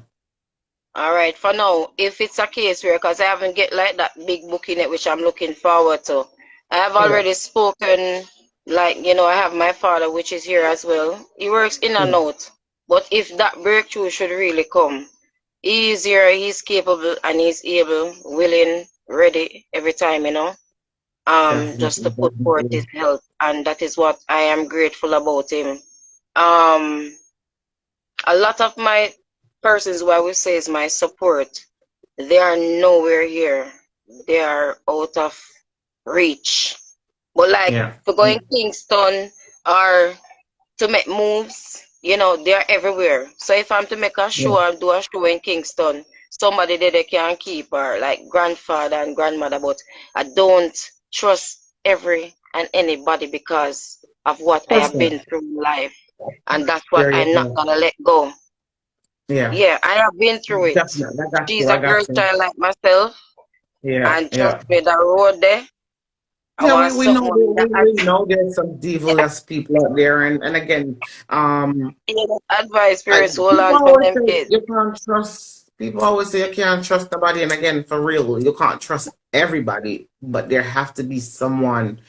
[SPEAKER 2] All right. For now, if it's a case where, because I haven't get like that big booking yet, which I'm looking forward to, I have
[SPEAKER 3] Yeah,
[SPEAKER 2] already spoken, like, I have my father, which is here as well. He works in and
[SPEAKER 3] yeah,
[SPEAKER 2] out. But if that breakthrough should really come, he's here, he's capable, and he's able, willing, ready every time. Just
[SPEAKER 3] definitely,
[SPEAKER 2] to put forth his
[SPEAKER 3] definitely.
[SPEAKER 2] help. And that is what I am grateful about him. Um, a lot of my persons who I would say is my support, they are nowhere here. They are out of reach. But like
[SPEAKER 3] Yeah,
[SPEAKER 2] for going Kingston or to make moves, they're everywhere. So if I'm to make a
[SPEAKER 3] yeah.
[SPEAKER 2] show and do a show in Kingston, somebody there they can keep her, like grandfather and grandmother, but I don't trust every and anybody because of what
[SPEAKER 3] Of
[SPEAKER 2] I
[SPEAKER 3] course
[SPEAKER 2] have
[SPEAKER 3] not.
[SPEAKER 2] been through in life. And that's what
[SPEAKER 3] There you
[SPEAKER 2] I'm not
[SPEAKER 3] go.
[SPEAKER 2] gonna let go.
[SPEAKER 3] Yeah,
[SPEAKER 2] Yeah, I have been through it.
[SPEAKER 3] definitely. I got
[SPEAKER 2] She's
[SPEAKER 3] you. I
[SPEAKER 2] a girl
[SPEAKER 3] got you.
[SPEAKER 2] child like myself,
[SPEAKER 3] Yeah,
[SPEAKER 2] and trust
[SPEAKER 3] yeah.
[SPEAKER 2] me, the road there, I
[SPEAKER 3] Yeah,
[SPEAKER 2] want
[SPEAKER 3] we know
[SPEAKER 2] something
[SPEAKER 3] we know there's some devil-less people out there, and again,
[SPEAKER 2] advice parents hold
[SPEAKER 3] people
[SPEAKER 2] on for
[SPEAKER 3] always
[SPEAKER 2] them
[SPEAKER 3] say
[SPEAKER 2] kids.
[SPEAKER 3] you can't trust. People always say you can't trust nobody, and again, for real, you can't trust everybody. But there have to be someone,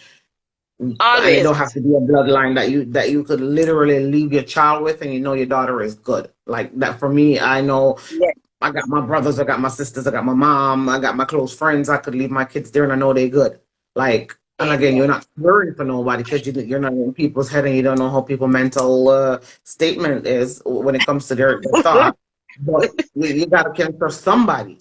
[SPEAKER 3] and it
[SPEAKER 2] Always.
[SPEAKER 3] don't have to be a bloodline that you could literally leave your child with, and you know your daughter is good. Like that for me, I know
[SPEAKER 2] Yeah,
[SPEAKER 3] I got my brothers, I got my sisters, I got my mom, I got my close friends. I could leave my kids there, and I know they're good. Like, and again, you're
[SPEAKER 2] amen.
[SPEAKER 3] not worrying for nobody because you're not in people's head, and you don't know how people mental statement is when it comes to their thought. But you gotta can trust somebody.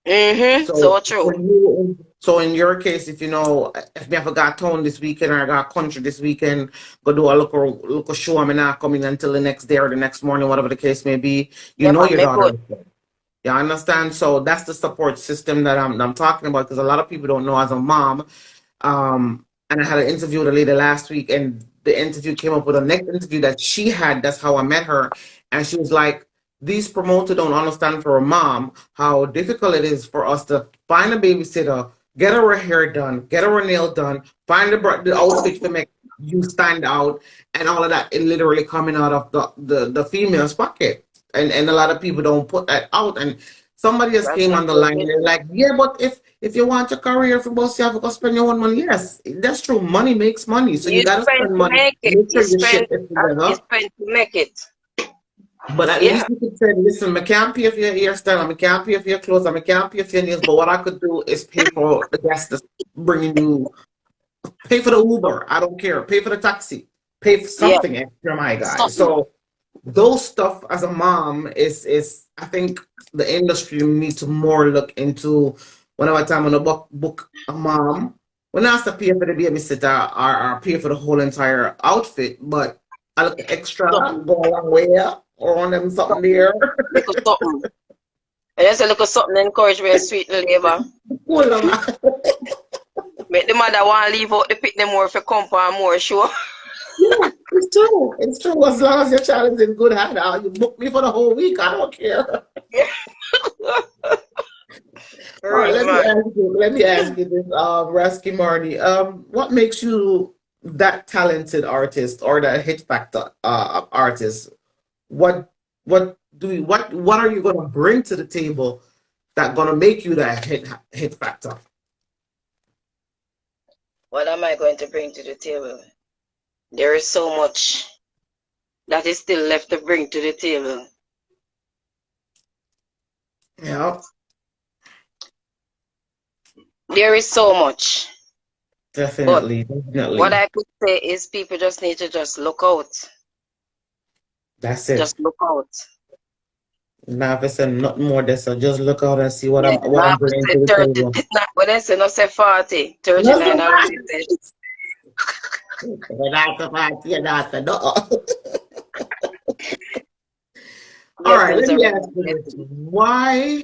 [SPEAKER 2] Mm-hmm.
[SPEAKER 3] So
[SPEAKER 2] So true.
[SPEAKER 3] when you, so in your case, if you know, if me have got town this weekend or I got country this weekend, go do a local show, I'm not coming until the next day or the next morning, whatever the case may be. You
[SPEAKER 2] Yeah,
[SPEAKER 3] know
[SPEAKER 2] man,
[SPEAKER 3] your
[SPEAKER 2] me
[SPEAKER 3] daughter
[SPEAKER 2] good.
[SPEAKER 3] is good. You understand? So that's the support system that I'm talking about because a lot of people don't know as a mom. And I had an interview with a lady last week, and the interview came up with a next interview that she had. That's how I met her, and she was like, "These promoters don't understand for a mom how difficult it is for us to find a babysitter, get her hair done, get her nail done, find the outfit to make you stand out, and all of that. It literally coming out of the female's pocket." And a lot of people don't put that out. And Somebody else
[SPEAKER 2] That's
[SPEAKER 3] came
[SPEAKER 2] not
[SPEAKER 3] on the
[SPEAKER 2] your
[SPEAKER 3] line and they're
[SPEAKER 2] business.
[SPEAKER 3] like, yeah, but if you want your career for boss, you have to go spend your own money. Yes, that's true. Money makes money. So you
[SPEAKER 2] You
[SPEAKER 3] gotta
[SPEAKER 2] spend
[SPEAKER 3] spend
[SPEAKER 2] to
[SPEAKER 3] money.
[SPEAKER 2] make it.
[SPEAKER 3] Make
[SPEAKER 2] You
[SPEAKER 3] sure your
[SPEAKER 2] spend
[SPEAKER 3] shit is
[SPEAKER 2] and you
[SPEAKER 3] together.
[SPEAKER 2] spend to make it.
[SPEAKER 3] But at
[SPEAKER 2] Yeah.
[SPEAKER 3] least you could say, listen, I can't pay for your hairstyle, I can't pay for your clothes, I can't pay for your nails, but what I could do is pay for the gas that's bringing you, pay for the Uber, I don't care, pay for the taxi, pay for
[SPEAKER 2] Yeah.
[SPEAKER 3] something extra, my guy.
[SPEAKER 2] Something.
[SPEAKER 3] So those stuff as a mom is I think the industry needs to more look into whenever time on a book a mom. When I have to pay for the babysitter or pay for the whole entire outfit, but I look extra,
[SPEAKER 2] Something.
[SPEAKER 3] go a long way or on them something
[SPEAKER 2] Something.
[SPEAKER 3] there.
[SPEAKER 2] Little something. And just a little something encourage me sweet labor.
[SPEAKER 3] Cool, man.
[SPEAKER 2] Make the mother want to leave out the pick them more for come for more sure.
[SPEAKER 3] Yeah, it's true. It's true. As long as your child is in good hand, you book me for the whole week. I don't care. All right,
[SPEAKER 2] Real man.
[SPEAKER 3] let me ask you this, Rasky Marty. What makes you that talented artist or that hit factor artist? What are you gonna bring to the table that gonna make you that hit factor?
[SPEAKER 2] What am I going to bring to the table? There is so much that is still left to bring to the table.
[SPEAKER 3] Yeah,
[SPEAKER 2] There is so much. But
[SPEAKER 3] definitely,
[SPEAKER 2] what
[SPEAKER 3] definitely.
[SPEAKER 2] I could say is people just need to just look out.
[SPEAKER 3] That's it.
[SPEAKER 2] Just look out.
[SPEAKER 3] Now, if I say nothing more than so, just look out and see
[SPEAKER 2] Yeah.
[SPEAKER 3] what
[SPEAKER 2] Now
[SPEAKER 3] I'm
[SPEAKER 2] I
[SPEAKER 3] bringing
[SPEAKER 2] say
[SPEAKER 3] to the
[SPEAKER 2] 30,
[SPEAKER 3] table.
[SPEAKER 2] not what I say, not say 40,
[SPEAKER 3] Not
[SPEAKER 2] 39
[SPEAKER 3] so
[SPEAKER 2] already said.
[SPEAKER 3] fast. You're not so fast. You're not so no. All right,
[SPEAKER 2] Blessings,
[SPEAKER 3] let me
[SPEAKER 2] everyone.
[SPEAKER 3] ask you this.
[SPEAKER 2] Blessings.
[SPEAKER 3] Why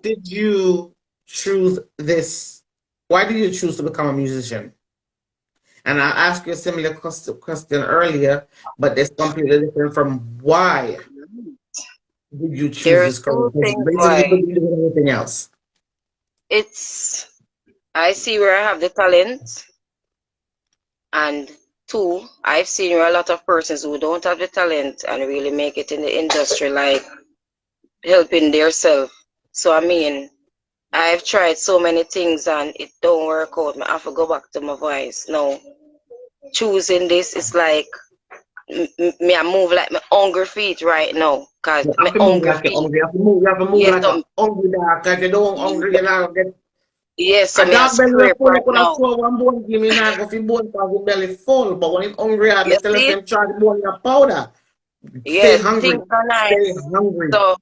[SPEAKER 3] did you choose this? Why did you choose to become a musician? And I asked you a similar question earlier, but it's completely different from why did you choose
[SPEAKER 2] There's
[SPEAKER 3] this career?
[SPEAKER 2] two
[SPEAKER 3] Because
[SPEAKER 2] things
[SPEAKER 3] basically you
[SPEAKER 2] why.
[SPEAKER 3] could be doing anything else.
[SPEAKER 2] It's I see where I have the talent, and two, I've seen where a lot of persons who don't have the talent and really make it in the industry, like helping themselves. So I mean, I've tried so many things and it don't work out. I have to go back to my voice. No, choosing this is like me. I move like my hungry feet right now, cause
[SPEAKER 3] You
[SPEAKER 2] my
[SPEAKER 3] have to move
[SPEAKER 2] hungry
[SPEAKER 3] like you're
[SPEAKER 2] feet.
[SPEAKER 3] hungry. You have to move
[SPEAKER 2] Yes,
[SPEAKER 3] like a hungry dog. Because you don't hungry, you know, get
[SPEAKER 2] yes. So
[SPEAKER 3] a
[SPEAKER 2] me a
[SPEAKER 3] dog belly will
[SPEAKER 2] scrape
[SPEAKER 3] full
[SPEAKER 2] right
[SPEAKER 3] up when I
[SPEAKER 2] now.
[SPEAKER 3] throw one bone give me now go for bone because his belly full. But when he's hungry, I
[SPEAKER 2] You
[SPEAKER 3] tell
[SPEAKER 2] see?
[SPEAKER 3] him try the bone your powder. Stay
[SPEAKER 2] Yes,
[SPEAKER 3] hungry.
[SPEAKER 2] things are
[SPEAKER 3] Stay
[SPEAKER 2] nice.
[SPEAKER 3] hungry.
[SPEAKER 2] So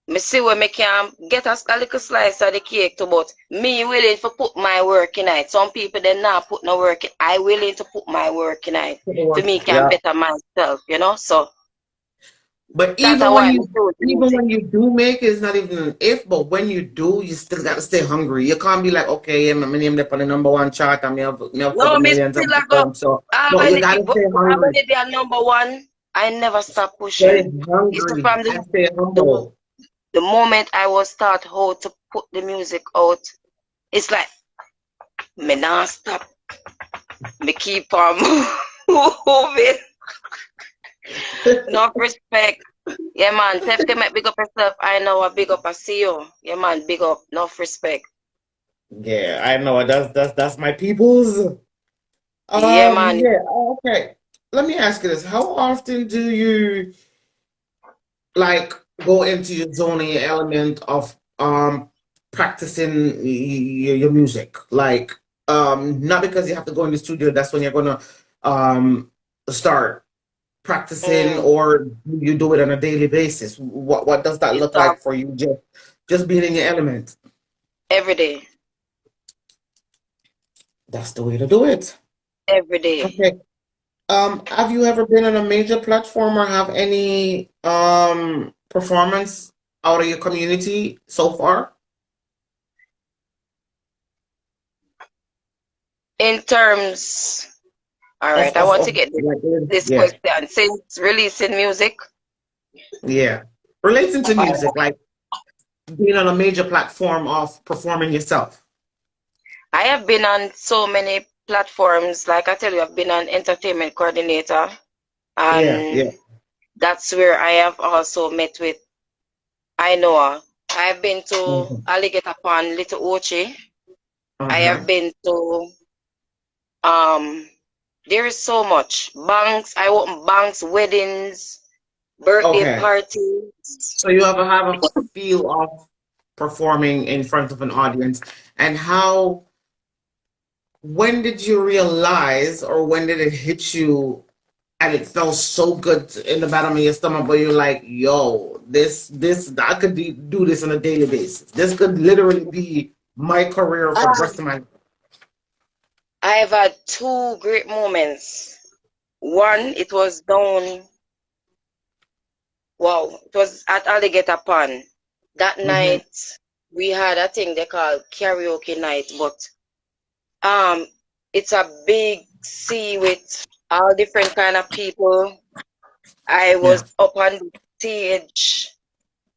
[SPEAKER 2] me see where me can get a little slice of the cake too, but me willing to put my work in it. Some people they not put no work in. I willing to put my work in it. To me can
[SPEAKER 3] Yeah.
[SPEAKER 2] better myself, you know. So
[SPEAKER 3] But
[SPEAKER 2] that's why me choose the
[SPEAKER 3] even
[SPEAKER 2] music.
[SPEAKER 3] when you do make it, it's not even an if, but when you do, you still gotta stay hungry. You can't be like, okay, yeah, my name up on the number 1 chart and me have a
[SPEAKER 2] No,
[SPEAKER 3] couple
[SPEAKER 2] me
[SPEAKER 3] millions
[SPEAKER 2] still
[SPEAKER 3] of
[SPEAKER 2] I go
[SPEAKER 3] pounds. So no, you
[SPEAKER 2] already
[SPEAKER 3] gotta stay hungry.
[SPEAKER 2] already they are number one. I never stop
[SPEAKER 3] Stay
[SPEAKER 2] pushing. It's
[SPEAKER 3] hungry
[SPEAKER 2] from
[SPEAKER 3] and stay
[SPEAKER 2] the
[SPEAKER 3] humble.
[SPEAKER 2] the moment I was start how to put the music out. It's like me not stop. Me keep on moving. Enough respect. Yeah, man. Tefke might big up yourself. I know a big up I see you. Yeah, man. Big up. Enough respect.
[SPEAKER 3] Yeah, I know. That's my peoples.
[SPEAKER 2] Yeah, man.
[SPEAKER 3] Yeah, okay. Let me ask you this. How often do you like go into your zone and your element of practicing your music? Like not because you have to go in the studio, that's when you're gonna um start practicing,
[SPEAKER 2] Mm.
[SPEAKER 3] or you do it on a daily basis. What does that
[SPEAKER 2] It's
[SPEAKER 3] look like for you? Just being in your element.
[SPEAKER 2] every day.
[SPEAKER 3] That's the way to do it.
[SPEAKER 2] Every day.
[SPEAKER 3] Okay. Have you ever been on a major platform or have any performance out of your community so far?
[SPEAKER 2] In terms, all
[SPEAKER 3] Of
[SPEAKER 2] right. I want to
[SPEAKER 3] of
[SPEAKER 2] get
[SPEAKER 3] like
[SPEAKER 2] this
[SPEAKER 3] yeah,
[SPEAKER 2] question. Since releasing music,
[SPEAKER 3] yeah. Relating to
[SPEAKER 2] uh,
[SPEAKER 3] music, like being on a major platform of performing yourself.
[SPEAKER 2] I have been on so many platforms. Like I tell you, I've been an entertainment coordinator,
[SPEAKER 3] Yeah,
[SPEAKER 2] and
[SPEAKER 3] yeah.
[SPEAKER 2] that's where I have also met with I know her. I've been to
[SPEAKER 3] Mhm.
[SPEAKER 2] Alligator Pond, Little Ochi. I have
[SPEAKER 3] Uh-huh.
[SPEAKER 2] been to um there is so much. Banks, I open banks, weddings, birthday
[SPEAKER 3] Okay.
[SPEAKER 2] parties.
[SPEAKER 3] So you have a feel of performing in front of an audience, and how, when did you realize, or when did it hit you, and it felt so good in the bottom of your stomach, but you're like, yo, this I could do this on a daily basis. This could literally be my career for the rest of my.
[SPEAKER 2] I've had two great moments. One, it was down, wow, it was at Alligator Pond. That
[SPEAKER 3] Mm-hmm.
[SPEAKER 2] night, we had a thing they call karaoke night, but um, it's a big sea with all different kind of people. I
[SPEAKER 3] Yeah.
[SPEAKER 2] was up on the stage,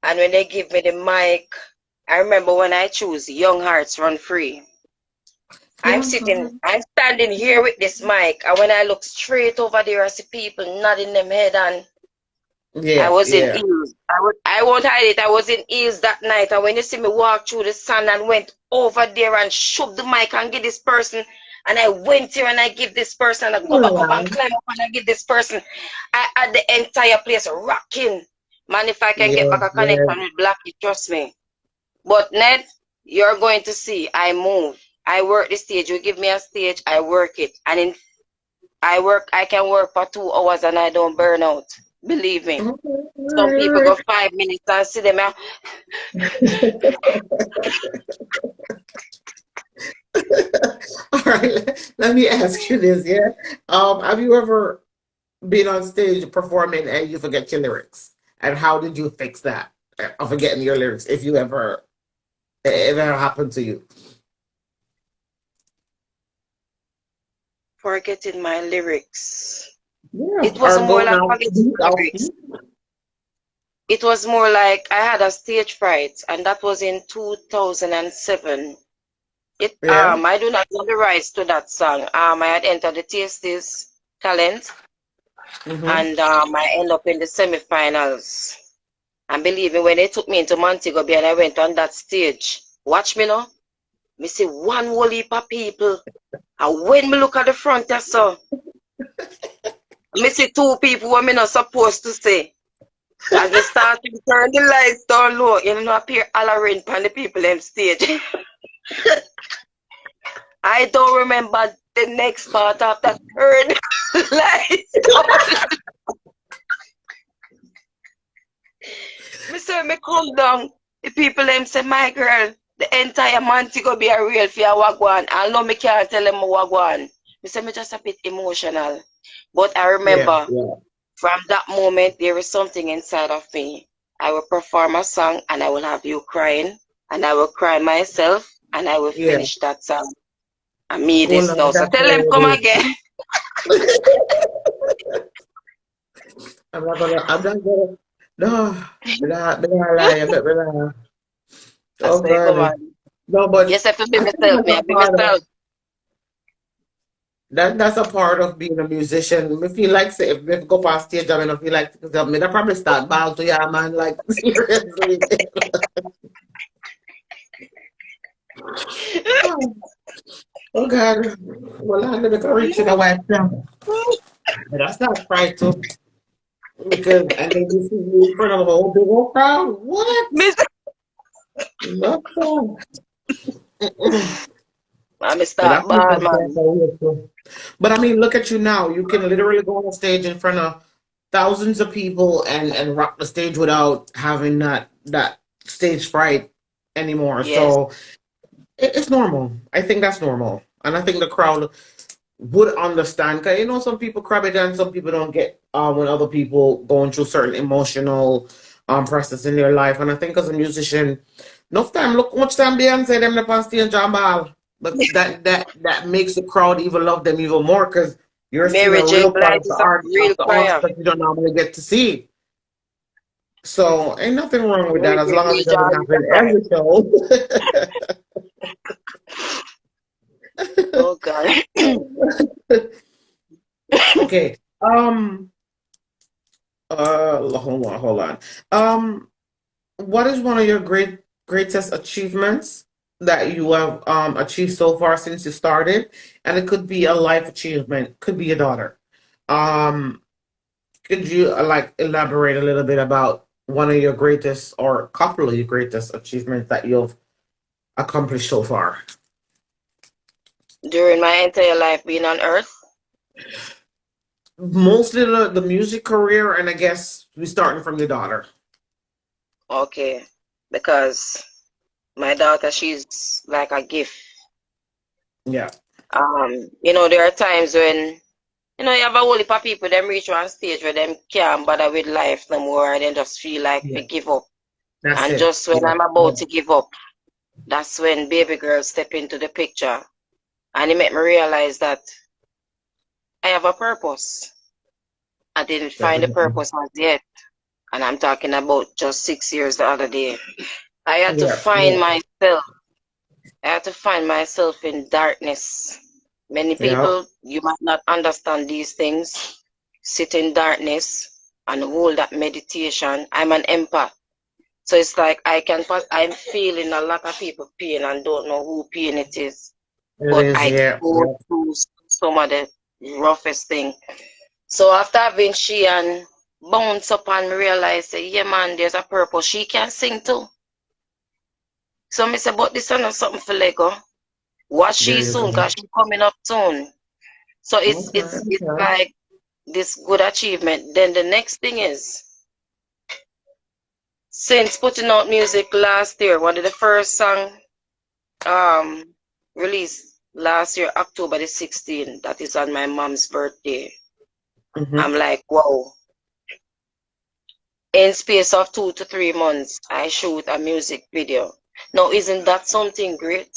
[SPEAKER 2] and when they give me the mic, I remember when I choose Young Hearts Run Free.
[SPEAKER 3] Yeah. Uh-huh.
[SPEAKER 2] I'm standing here with this mic, and when I look straight over there, I see people nodding them head, and I
[SPEAKER 3] Yeah.
[SPEAKER 2] was in
[SPEAKER 3] Yeah.
[SPEAKER 2] heels. I won't hide it. I was in heels that night. And when you see me walk through the sun and went over there and shoved the mic and give this person, and I went here and I give this person, and I go back up and
[SPEAKER 3] Alright.
[SPEAKER 2] climb up and I give this person, I had the entire place rocking. Man, if I can get
[SPEAKER 3] Yeah.
[SPEAKER 2] back a
[SPEAKER 3] Yeah.
[SPEAKER 2] connection with Blackie, trust me. But Ned, you're going to see I move. I work the stage. You give me a stage, I work it. And in I can work for 2 hours and I don't burn out. Believe me.
[SPEAKER 3] Okay. All
[SPEAKER 2] Some
[SPEAKER 3] right. All
[SPEAKER 2] people go
[SPEAKER 3] right.
[SPEAKER 2] 5 minutes and see them out.
[SPEAKER 3] All right. Let me ask you this. Yeah. Have you ever been on stage performing and you forget your lyrics? And how did you fix that? Of forgetting your lyrics, if you ever, if it ever happened to you?
[SPEAKER 2] Forgetting my lyrics.
[SPEAKER 3] Yeah.
[SPEAKER 2] It
[SPEAKER 3] Or
[SPEAKER 2] wasn't more
[SPEAKER 3] going
[SPEAKER 2] like
[SPEAKER 3] off
[SPEAKER 2] forgetting
[SPEAKER 3] beat, off
[SPEAKER 2] lyrics.
[SPEAKER 3] beat?
[SPEAKER 2] It was more like I had a stage fright, and that was in 2007.
[SPEAKER 3] Yeah.
[SPEAKER 2] I do not know the rights to that song. I had entered the Tasties Talent,
[SPEAKER 3] Mm-hmm.
[SPEAKER 2] and I end up in the semifinals. And believe me, when they took me into Montego Bay and I went on that stage, watch me now. Me see one whole heap of people. And when me look at the front, I saw me see two people who me not supposed to see. As me start to turn the lights down low, you know, appear hollering on the people on stage. I don't remember the next part of that third lights down. Me say me come down. The people them say, my girl, the entire Montego be a real for your wagwan. I know me can't tell them my wagwan. Me say me just a bit emotional. But I
[SPEAKER 3] Yeah.
[SPEAKER 2] remember
[SPEAKER 3] Yeah.
[SPEAKER 2] from that moment there is something inside of me. I will perform a song and I will have you crying and I will cry myself and I will
[SPEAKER 3] Yeah.
[SPEAKER 2] finish that song. And me
[SPEAKER 3] Oh
[SPEAKER 2] this
[SPEAKER 3] no,
[SPEAKER 2] now. So
[SPEAKER 3] that's
[SPEAKER 2] tell them
[SPEAKER 3] what
[SPEAKER 2] come
[SPEAKER 3] it
[SPEAKER 2] again.
[SPEAKER 3] is. I'm not gonna, no, me not lie, I'm not gonna lie.
[SPEAKER 2] I
[SPEAKER 3] Oh
[SPEAKER 2] say, come
[SPEAKER 3] God.
[SPEAKER 2] on.
[SPEAKER 3] No, but
[SPEAKER 2] Yes, I feel be
[SPEAKER 3] I think
[SPEAKER 2] myself,
[SPEAKER 3] that's
[SPEAKER 2] me. I
[SPEAKER 3] a
[SPEAKER 2] be
[SPEAKER 3] part of
[SPEAKER 2] myself.
[SPEAKER 3] that's a part of being a musician. If you like say if you go past stage, I mean if you like to tell me, that probably start ball to ya man, like seriously. Oh, oh God. Well I'm gonna reach in a wife now. But that's not right too. Because and then you see me in front of a whole big old crowd.
[SPEAKER 2] Me,
[SPEAKER 3] What? No. Mm-mm.
[SPEAKER 2] me
[SPEAKER 3] But
[SPEAKER 2] start
[SPEAKER 3] that's what
[SPEAKER 2] ball,
[SPEAKER 3] I'm saying
[SPEAKER 2] man.
[SPEAKER 3] for real, too. But I mean, look at you now. You can literally go on a stage in front of thousands of people and rock the stage without having that stage fright anymore.
[SPEAKER 2] Yes.
[SPEAKER 3] So it's normal. I think that's normal, and I think the crowd would understand. Cause you know, some people crab it and some people don't get when other people going through certain emotional process in their life. And I think as a musician, enough time look much time Beyonce them up on stage and ball. But that makes the crowd even love them even more because you're seeing
[SPEAKER 2] Mary
[SPEAKER 3] a
[SPEAKER 2] J.
[SPEAKER 3] real part
[SPEAKER 2] Blige
[SPEAKER 3] of
[SPEAKER 2] is a real
[SPEAKER 3] the artist
[SPEAKER 2] choir.
[SPEAKER 3] that you don't normally get to see. So ain't nothing wrong with that
[SPEAKER 2] Mary
[SPEAKER 3] as
[SPEAKER 2] J.
[SPEAKER 3] long as it
[SPEAKER 2] Blige
[SPEAKER 3] doesn't
[SPEAKER 2] always a
[SPEAKER 3] happen
[SPEAKER 2] choir.
[SPEAKER 3] every
[SPEAKER 2] Oh, God.
[SPEAKER 3] show. Okay. Hold on. What is one of your great greatest achievements that you have achieved so far since you started, and it could be a life achievement, could be your daughter. Um, could you like elaborate a little bit about one of your greatest or a couple of your greatest achievements that you've accomplished so far?
[SPEAKER 2] During my entire life being on earth.
[SPEAKER 3] Mostly the music career, and I guess we starting from your daughter.
[SPEAKER 2] Okay. Because my daughter, she's like a gift.
[SPEAKER 3] Yeah,
[SPEAKER 2] There are times when, you have a whole heap of people, them reach one stage where them can't bother with life no more and then just feel like
[SPEAKER 3] yeah,
[SPEAKER 2] we give up.
[SPEAKER 3] that's
[SPEAKER 2] And
[SPEAKER 3] it.
[SPEAKER 2] just when
[SPEAKER 3] Yeah,
[SPEAKER 2] I'm
[SPEAKER 3] yeah.
[SPEAKER 2] about to give up, that's when baby girl step into the picture. And it made me realize that I have a purpose. I didn't find the
[SPEAKER 3] Definitely.
[SPEAKER 2] purpose as yet. And I'm talking about just 6 years the other day. I had to
[SPEAKER 3] Yeah,
[SPEAKER 2] find
[SPEAKER 3] yeah,
[SPEAKER 2] myself. I had to find myself in darkness. Many
[SPEAKER 3] yeah.
[SPEAKER 2] people, you might not understand these things. Sit in darkness and hold that meditation. I'm an empath. So it's like I'm feeling a lot of people pain and don't know who pain it is.
[SPEAKER 3] It
[SPEAKER 2] But
[SPEAKER 3] is.
[SPEAKER 2] I
[SPEAKER 3] Yeah,
[SPEAKER 2] go
[SPEAKER 3] yeah.
[SPEAKER 2] through some of the roughest thing. So after having she and bounce up and realize that, yeah man, there's a purpose. She can sing too. So me say, but this is not something for Lego. Watch
[SPEAKER 3] There
[SPEAKER 2] she
[SPEAKER 3] you
[SPEAKER 2] soon,
[SPEAKER 3] go.
[SPEAKER 2] cause she coming up soon. So it's
[SPEAKER 3] Okay,
[SPEAKER 2] it's it's
[SPEAKER 3] okay.
[SPEAKER 2] like this good achievement. Then the next thing is, since putting out music last year, one of the first song um released last year, October the 16th, that is on my mom's birthday.
[SPEAKER 3] Mm-hmm.
[SPEAKER 2] I'm like, wow. In space of 2 to 3 months, I shoot a music video. Now, isn't that something great?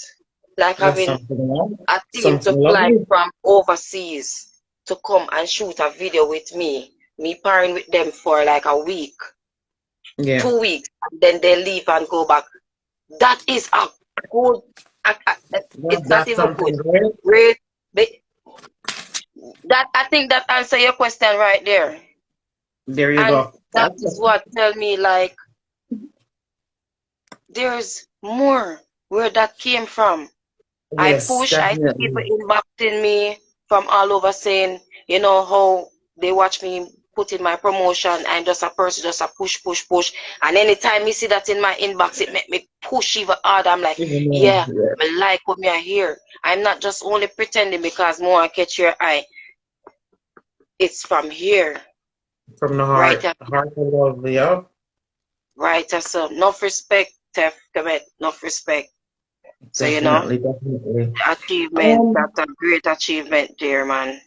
[SPEAKER 2] Like
[SPEAKER 3] That's
[SPEAKER 2] having
[SPEAKER 3] something lovely.
[SPEAKER 2] a team
[SPEAKER 3] Something
[SPEAKER 2] to fly
[SPEAKER 3] lovely.
[SPEAKER 2] from overseas to come and shoot a video with me pairing with them for like a week,
[SPEAKER 3] Yeah,
[SPEAKER 2] 2 weeks, and then they leave and go back. That is a good, it's not
[SPEAKER 3] that's
[SPEAKER 2] even good.
[SPEAKER 3] something great.
[SPEAKER 2] Great. That I think that answer your question right there.
[SPEAKER 3] There you
[SPEAKER 2] And
[SPEAKER 3] go.
[SPEAKER 2] that
[SPEAKER 3] That's
[SPEAKER 2] is what tell me like there's more where that came from.
[SPEAKER 3] yes,
[SPEAKER 2] I see people
[SPEAKER 3] definitely.
[SPEAKER 2] inboxing me from all over saying, how they watch me put in my promotion and just a person just a push, push, push. And anytime you see that in my inbox, it make me push even harder. I'm like,
[SPEAKER 3] Even more.
[SPEAKER 2] yeah,
[SPEAKER 3] Yeah,
[SPEAKER 2] I like what me I hear. I'm not just only pretending because more I catch your eye. It's from here.
[SPEAKER 3] from the
[SPEAKER 2] Right,
[SPEAKER 3] heart to love. Yeah,
[SPEAKER 2] right. So enough respect, Tef, Kemet, enough respect. So,
[SPEAKER 3] definitely, definitely.
[SPEAKER 2] achievement,
[SPEAKER 3] Um,
[SPEAKER 2] that's a great achievement there, man.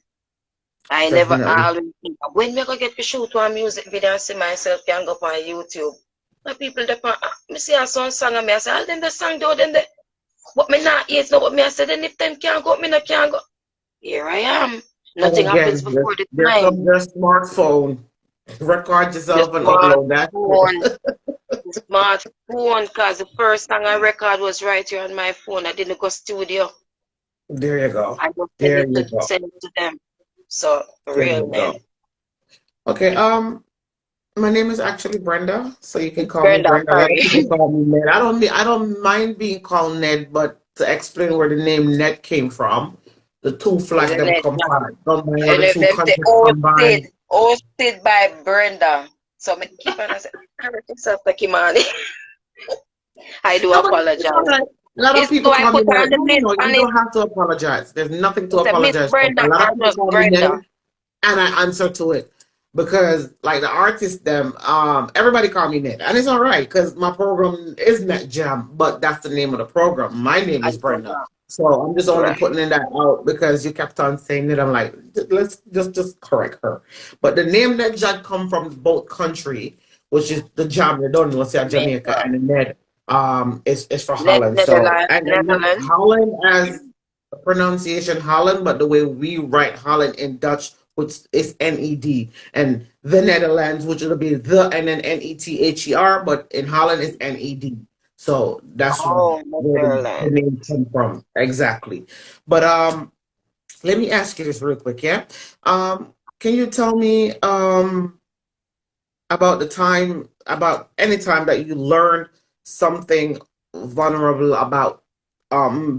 [SPEAKER 2] I
[SPEAKER 3] definitely.
[SPEAKER 2] always think, when me go get to shoot one music video and see myself can go up on YouTube. My people, me see a song and me, I say, all them the song though, them the, but me not eat no, but me I say, then if them can't go, me no can't go. Here I am. Nothing
[SPEAKER 3] And
[SPEAKER 2] happens
[SPEAKER 3] again,
[SPEAKER 2] before the
[SPEAKER 3] there comes
[SPEAKER 2] time.
[SPEAKER 3] your smartphone. Record
[SPEAKER 2] The
[SPEAKER 3] yourself and upload that.
[SPEAKER 2] smartphone, cause the first song I record was right here on my phone. I didn't go studio.
[SPEAKER 3] There you go.
[SPEAKER 2] I just
[SPEAKER 3] There you go.
[SPEAKER 2] send it to them. So
[SPEAKER 3] There
[SPEAKER 2] real
[SPEAKER 3] you
[SPEAKER 2] man.
[SPEAKER 3] go. Okay. My name is actually Brenda, so you can call me
[SPEAKER 2] Brenda,
[SPEAKER 3] Brenda. A lot of
[SPEAKER 2] sorry.
[SPEAKER 3] people call me Ned. I don't mind being called Ned, but to explain where the name Ned came from, the two
[SPEAKER 2] Is
[SPEAKER 3] flag
[SPEAKER 2] it
[SPEAKER 3] them
[SPEAKER 2] Nedjamm?
[SPEAKER 3] combine, or
[SPEAKER 2] And
[SPEAKER 3] the
[SPEAKER 2] if
[SPEAKER 3] two
[SPEAKER 2] them say
[SPEAKER 3] countries combined.
[SPEAKER 2] hosted by Brenda. So me keep on and say, correct yourself, Takimani. I do
[SPEAKER 3] No, but it's all
[SPEAKER 2] apologize.
[SPEAKER 3] right. A lot of
[SPEAKER 2] Is
[SPEAKER 3] people
[SPEAKER 2] do I
[SPEAKER 3] call me
[SPEAKER 2] put her on
[SPEAKER 3] Ned.
[SPEAKER 2] the
[SPEAKER 3] No, no,
[SPEAKER 2] list
[SPEAKER 3] no. You
[SPEAKER 2] on it?
[SPEAKER 3] don't have to apologize. There's nothing to
[SPEAKER 2] Say Miss
[SPEAKER 3] apologize for. A
[SPEAKER 2] Brenda
[SPEAKER 3] lot of
[SPEAKER 2] or
[SPEAKER 3] people
[SPEAKER 2] just
[SPEAKER 3] call me
[SPEAKER 2] Brenda?
[SPEAKER 3] Ned, and I answer to it because like the artist them everybody call me Ned, and it's all right because my program is Net Jam, but that's the name of the program. My name
[SPEAKER 2] I
[SPEAKER 3] is
[SPEAKER 2] don't
[SPEAKER 3] Brenda,
[SPEAKER 2] know.
[SPEAKER 3] so I'm just only
[SPEAKER 2] Right.
[SPEAKER 3] putting in that out because you kept on saying it. I'm like, let's just correct her. But the name Net Jam come from both country, which is the jam you don't know, say Jamaica,
[SPEAKER 2] Jamaica.
[SPEAKER 3] and the Ned is for Holland. So and not
[SPEAKER 2] Netherlands.
[SPEAKER 3] Holland as pronunciation Holland, but the way we write Holland in Dutch, which is Ned, and the Netherlands, which will be the and then Nether, but in Holland it's Ned. So that's
[SPEAKER 2] Oh,
[SPEAKER 3] where the
[SPEAKER 2] Netherlands.
[SPEAKER 3] name come from exactly. But let me ask you this real quick, yeah. Can you tell me about any time that you learned something vulnerable about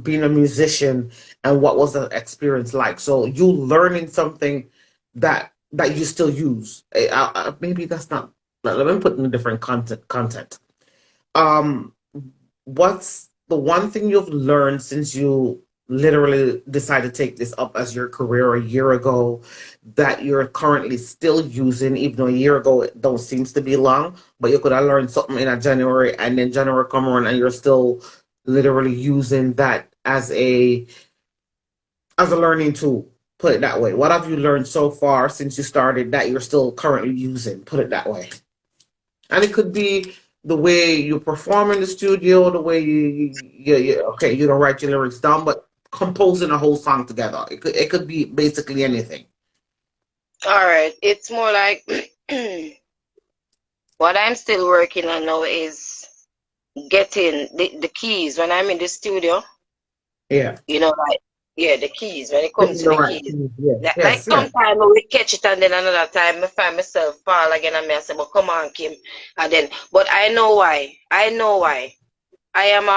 [SPEAKER 3] being a musician and what was the experience like. So you learning something that you still use. Maybe that's not. Let me put in a different content. Um, what's the one thing you've learned since you literally decided to take this up as your career a year ago that you're currently still using, even though a year ago it don't seems to be long, but you could have learned something in a January and then January come around and you're still literally using that as a learning tool. Put it that way. What have you learned so far since you started that you're still currently using? Put it that way. And it could be the way you perform in the studio, the way okay, you don't write your lyrics down, but composing a whole song together. It could be basically anything.
[SPEAKER 2] All right. It's more like what I'm still working on now is getting the keys when I'm in the studio.
[SPEAKER 3] Yeah.
[SPEAKER 2] Like, yeah, the keys. When it comes
[SPEAKER 3] Picking
[SPEAKER 2] to
[SPEAKER 3] the
[SPEAKER 2] the
[SPEAKER 3] right
[SPEAKER 2] keys,
[SPEAKER 3] keys. Yeah.
[SPEAKER 2] like
[SPEAKER 3] Yes, yes.
[SPEAKER 2] sometimes we catch it and then another time I find myself fall again and I say, but come on, Kim. And then, but I know why. I know why. I am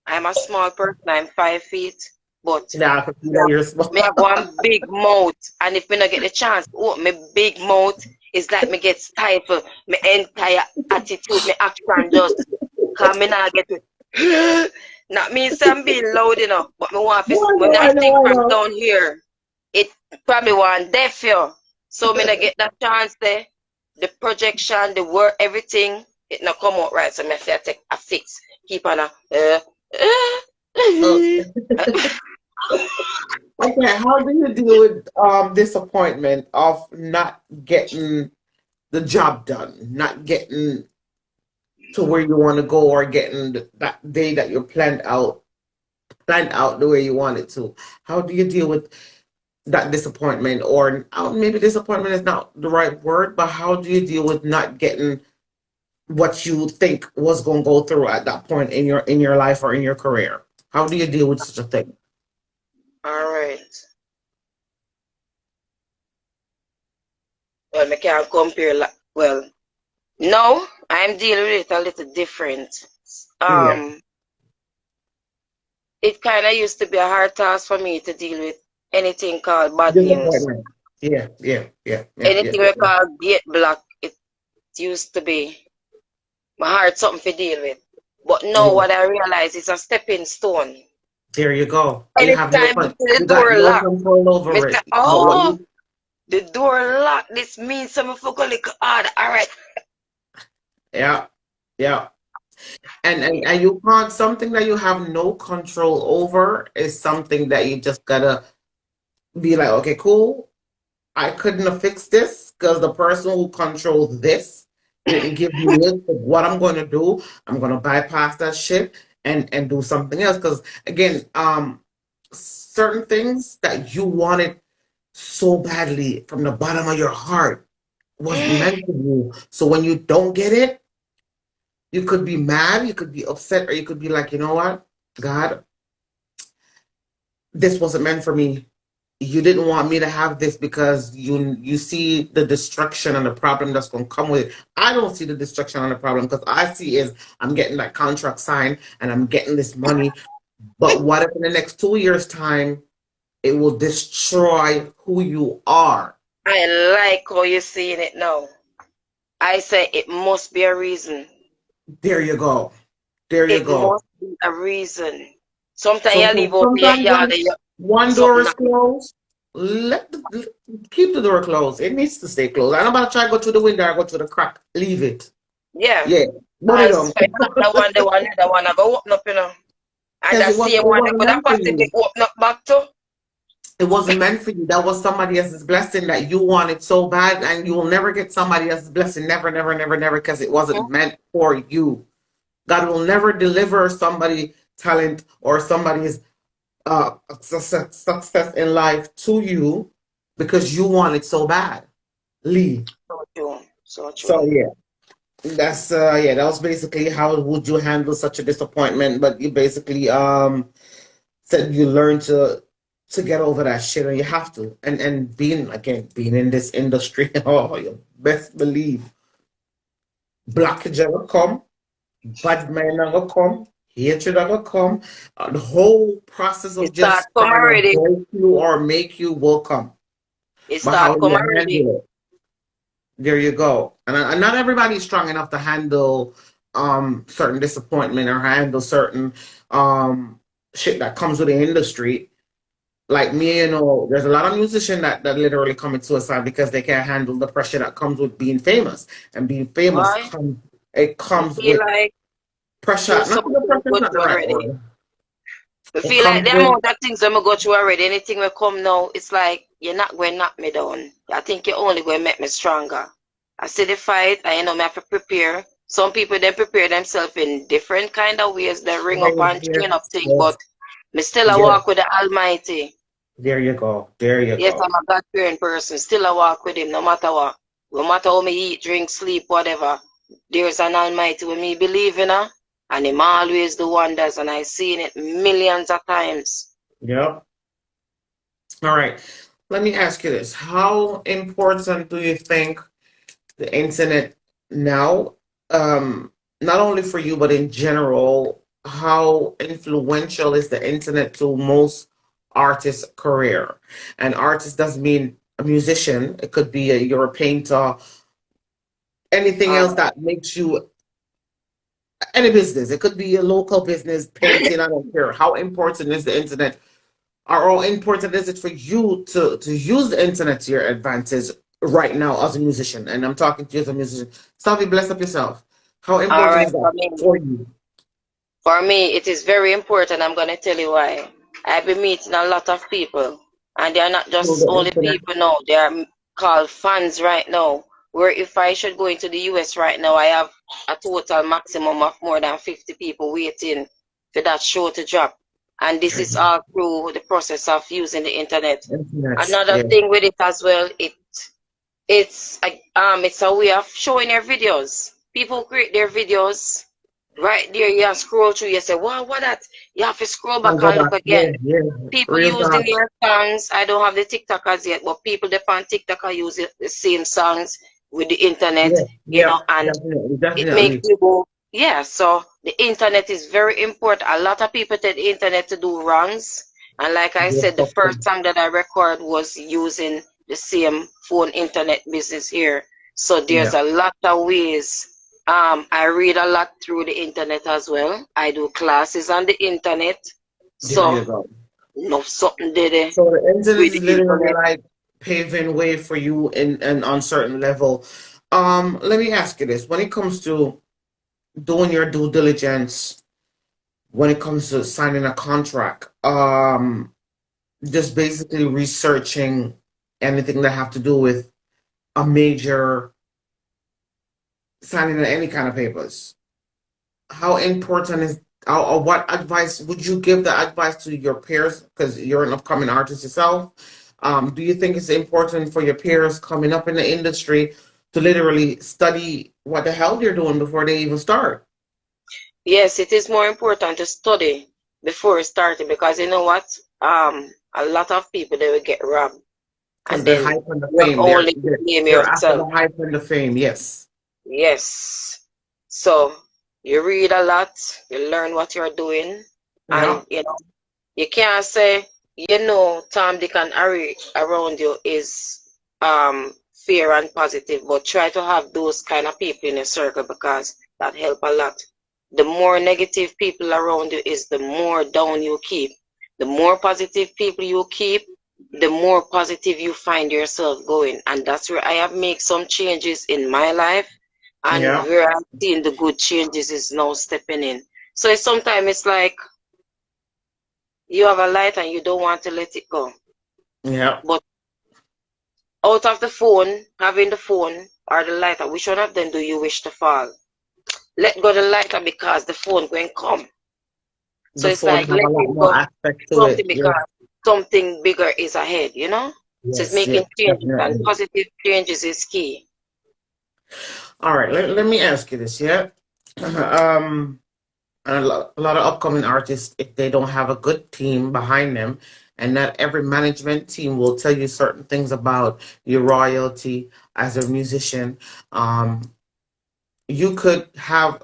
[SPEAKER 2] I'm a small person. I'm 5 feet, but
[SPEAKER 3] Yeah, I can see
[SPEAKER 2] me
[SPEAKER 3] that
[SPEAKER 2] have,
[SPEAKER 3] you're smart.
[SPEAKER 2] me have one big mouth, and if me not get the chance, oh, my big mouth is like me get stifled. My entire attitude, my action just come in and get it. Not means I'm being loud enough, but me want to,
[SPEAKER 3] No, I
[SPEAKER 2] when
[SPEAKER 3] know,
[SPEAKER 2] I
[SPEAKER 3] I
[SPEAKER 2] sing
[SPEAKER 3] know, I
[SPEAKER 2] from
[SPEAKER 3] know.
[SPEAKER 2] down here, it probably want deaf you. So me not get that chance there. The projection, the word, everything, it not come out right. So me have to take a fix. Keep on
[SPEAKER 3] Okay. Okay, how do you deal with disappointment of not getting the job done, not getting to where you want to go, or getting that day that you planned out the way you want it to? How do you deal with that disappointment, or maybe disappointment is not the right word, but how do you deal with not getting what you think was going to go through at that point in your life or in your career? How do you deal with such a thing?
[SPEAKER 2] All right. Well, me can't compare. Well, no, I'm dealing with it a little different.
[SPEAKER 3] Yeah,
[SPEAKER 2] Um, it kind of used to be a hard task for me to deal with anything called bad news.
[SPEAKER 3] disappointment. Yeah, yeah, yeah, yeah, yeah,
[SPEAKER 2] Anything
[SPEAKER 3] yeah,
[SPEAKER 2] we call gate block, it used to be my heart something to deal with. But now
[SPEAKER 3] yeah.
[SPEAKER 2] what I realize is a stepping stone.
[SPEAKER 3] There you go. You have no
[SPEAKER 2] Anytime me
[SPEAKER 3] con-
[SPEAKER 2] see the
[SPEAKER 3] you got
[SPEAKER 2] door
[SPEAKER 3] no
[SPEAKER 2] locked,
[SPEAKER 3] control
[SPEAKER 2] me
[SPEAKER 3] over
[SPEAKER 2] say,
[SPEAKER 3] it. But what
[SPEAKER 2] oh,
[SPEAKER 3] you
[SPEAKER 2] the door locked. This means something for go little hard. All right.
[SPEAKER 3] Yeah, yeah. And you can't, something that you have no control over is something that you just gotta be like, okay, cool. I couldn't have fixed this because the person who controls this didn't give me it. But what I'm going to do, I'm going to bypass that shit and do something else. Because again, certain things that you wanted so badly from the bottom of your heart was meant for you. So when you don't get it, you could be mad, you could be upset, or you could be like, you know what, God, this wasn't meant for me. You didn't want me to have this because you see the destruction and the problem that's going to come with it. I don't see the destruction and the problem because I see is I'm getting that contract signed and I'm getting this money. But what if in the next 2 years' time it will destroy who you are?
[SPEAKER 2] I like how you're seeing it now. I say it must be a reason.
[SPEAKER 3] There you go. There you
[SPEAKER 2] It
[SPEAKER 3] go.
[SPEAKER 2] must be a reason. Sometimes you leave
[SPEAKER 3] Sometimes,
[SPEAKER 2] out your
[SPEAKER 3] sometimes
[SPEAKER 2] yard
[SPEAKER 3] when
[SPEAKER 2] and you
[SPEAKER 3] one door
[SPEAKER 2] something
[SPEAKER 3] is
[SPEAKER 2] happen.
[SPEAKER 3] closed, keep the door closed. It needs to stay closed. I'm about to try to go through the window or go through the crack. Leave it.
[SPEAKER 2] Yeah.
[SPEAKER 3] Yeah, put it
[SPEAKER 2] As
[SPEAKER 3] on.
[SPEAKER 2] for the one I go open up, And
[SPEAKER 3] Because
[SPEAKER 2] that
[SPEAKER 3] it was
[SPEAKER 2] same
[SPEAKER 3] it
[SPEAKER 2] one they
[SPEAKER 3] wasn't
[SPEAKER 2] could have
[SPEAKER 3] meant for
[SPEAKER 2] possibly
[SPEAKER 3] you.
[SPEAKER 2] open up back to.
[SPEAKER 3] It wasn't meant for you. That was somebody else's blessing that you wanted so bad, and you will never get somebody else's blessing. Never, never, never, never, because it wasn't meant for you. God will never deliver somebody talent or somebody's success in life to you because you want it so bad. Lee.
[SPEAKER 2] So true. So true.
[SPEAKER 3] So yeah, that was basically how would you handle such a disappointment. But you basically said you learn to get over that shit, and you have to. And being in this industry, oh, you best believe blockage will come, bad men will come, hatred that will come. The whole process
[SPEAKER 2] It
[SPEAKER 3] of
[SPEAKER 2] start
[SPEAKER 3] just
[SPEAKER 2] come
[SPEAKER 3] trying to
[SPEAKER 2] already.
[SPEAKER 3] break you or make you will come.
[SPEAKER 2] It
[SPEAKER 3] But how
[SPEAKER 2] start come
[SPEAKER 3] you
[SPEAKER 2] already.
[SPEAKER 3] handle it, there you go. And not everybody's strong enough to handle certain disappointment or handle certain um shit that comes with the industry. Like me, there's a lot of musicians that literally commit suicide because they can't handle the pressure that comes with being famous. And being famous
[SPEAKER 2] Why?
[SPEAKER 3] comes it
[SPEAKER 2] We
[SPEAKER 3] comes
[SPEAKER 2] feel
[SPEAKER 3] with
[SPEAKER 2] like
[SPEAKER 3] pressure.
[SPEAKER 2] too
[SPEAKER 3] Not
[SPEAKER 2] so much
[SPEAKER 3] the
[SPEAKER 2] to
[SPEAKER 3] pressure is
[SPEAKER 2] go
[SPEAKER 3] not the
[SPEAKER 2] through
[SPEAKER 3] right
[SPEAKER 2] already.
[SPEAKER 3] word.
[SPEAKER 2] We
[SPEAKER 3] It
[SPEAKER 2] feel like
[SPEAKER 3] comes
[SPEAKER 2] the
[SPEAKER 3] with
[SPEAKER 2] amount of things I'm go through already. Anything will come now, it's like you're not going to knock me down. I think you're only going to make me stronger. I see the fight, and me have to prepare. Some people they prepare themselves in different kind of ways. They ring up
[SPEAKER 3] yes,
[SPEAKER 2] and train up
[SPEAKER 3] yes,
[SPEAKER 2] things, but
[SPEAKER 3] yes,
[SPEAKER 2] me still I
[SPEAKER 3] yes.
[SPEAKER 2] walk with the Almighty.
[SPEAKER 3] There you go. There you
[SPEAKER 2] Yes,
[SPEAKER 3] go.
[SPEAKER 2] I'm a God fearing person. Still I walk with Him, no matter what. No matter how me eat, drink, sleep, whatever. There's an Almighty when me believe in her, and Him always do wonders, and I seen it millions of times.
[SPEAKER 3] Yep. All right. Let me ask you this. How important do you think the internet now, not only for you, but in general, how influential is the internet to most artists' career? And artist doesn't mean a musician. It could be you're a painter, anything
[SPEAKER 2] All
[SPEAKER 3] else
[SPEAKER 2] right.
[SPEAKER 3] that makes you any business. It could be a local business, painting. I don't care. How important is the internet? Or how important is it for you to use the internet to your advantage right now as a musician? And I'm talking to you as a musician. Savvy, bless up yourself. How
[SPEAKER 2] All
[SPEAKER 3] important
[SPEAKER 2] right,
[SPEAKER 3] is that for you?
[SPEAKER 2] for me, it is very important. I'm going to tell you why. I've been meeting a lot of people, and they are not
[SPEAKER 3] Through
[SPEAKER 2] just
[SPEAKER 3] the
[SPEAKER 2] only
[SPEAKER 3] internet.
[SPEAKER 2] people now, they are called fans right now. Where if I should go into the US right now, I have a total maximum of more than 50 people waiting for that show to drop. And this is all through the process of using the internet.
[SPEAKER 3] Internet,
[SPEAKER 2] Another
[SPEAKER 3] yeah.
[SPEAKER 2] thing with it as well, it's a way of showing their videos. People create their videos right there. You scroll through. You say, "Wow, what that?" You have to scroll
[SPEAKER 3] And
[SPEAKER 2] back
[SPEAKER 3] go
[SPEAKER 2] and look
[SPEAKER 3] back. Yeah,
[SPEAKER 2] again.
[SPEAKER 3] yeah.
[SPEAKER 2] People
[SPEAKER 3] Real
[SPEAKER 2] using
[SPEAKER 3] talk.
[SPEAKER 2] their songs. I don't have the TikTokers yet, but people that on TikTok are using the same songs with the internet.
[SPEAKER 3] Yeah, yeah.
[SPEAKER 2] And
[SPEAKER 3] Definitely,
[SPEAKER 2] it makes
[SPEAKER 3] definitely.
[SPEAKER 2] you go, yeah. So the internet is very important. A lot of people take the internet to do wrongs, and like I
[SPEAKER 3] Yes,
[SPEAKER 2] said, the first song that I record was using the same phone internet business here. So there's
[SPEAKER 3] yeah.
[SPEAKER 2] a lot of ways. I read a lot through the internet as well. I do classes on the internet.
[SPEAKER 3] There
[SPEAKER 2] So
[SPEAKER 3] you go.
[SPEAKER 2] no something did it
[SPEAKER 3] So the internet
[SPEAKER 2] with
[SPEAKER 3] is
[SPEAKER 2] the
[SPEAKER 3] literally
[SPEAKER 2] internet.
[SPEAKER 3] like paving way for you in an uncertain level. Let me ask you this. When it comes to doing your due diligence, when it comes to signing a contract, just basically researching anything that have to do with a major signing of any kind of papers. How important is or what advice would you give the advice to your peers because you're an upcoming artist yourself? Do you think it's important for your peers coming up in the industry to literally study what the hell they're doing before they even start?
[SPEAKER 2] Yes, it is more important to study before starting because you know what? A lot of people they will get robbed,
[SPEAKER 3] Because
[SPEAKER 2] and
[SPEAKER 3] the
[SPEAKER 2] then
[SPEAKER 3] hype and the
[SPEAKER 2] you're
[SPEAKER 3] fame,
[SPEAKER 2] only to blame
[SPEAKER 3] they're after
[SPEAKER 2] yourself.
[SPEAKER 3] the hype and the fame. Yes.
[SPEAKER 2] Yes. So you read a lot, you learn what you're doing,
[SPEAKER 3] Yeah.
[SPEAKER 2] and you can't say Tom, Dick, and Harry around you is fair and positive, but try to have those kind of people in a circle because that help a lot. The more negative people around you is the more down you keep. The more positive people you keep, the more positive you find yourself going. And that's where I have made some changes in my life and
[SPEAKER 3] Yeah.
[SPEAKER 2] where I'm seeing the good changes is now stepping in. So sometimes it's like you have a light and you don't want to let it go.
[SPEAKER 3] Yeah.
[SPEAKER 2] But out of the phone, having the phone or the lighter, which one of them do you wish to fall? Let go the lighter because the phone going come. So
[SPEAKER 3] The
[SPEAKER 2] it's
[SPEAKER 3] phone
[SPEAKER 2] like
[SPEAKER 3] have a lot
[SPEAKER 2] letting
[SPEAKER 3] more
[SPEAKER 2] go
[SPEAKER 3] aspect to
[SPEAKER 2] something
[SPEAKER 3] it. Yes.
[SPEAKER 2] because something bigger is ahead. So it's
[SPEAKER 3] Yes.
[SPEAKER 2] making
[SPEAKER 3] Yes.
[SPEAKER 2] changes and
[SPEAKER 3] Definitely.
[SPEAKER 2] positive changes is key.
[SPEAKER 3] All right. Let me ask you this. Yeah. Um. And a lot of upcoming artists, if they don't have a good team behind them, and not every management team will tell you certain things about your royalty as a musician. Um, you could have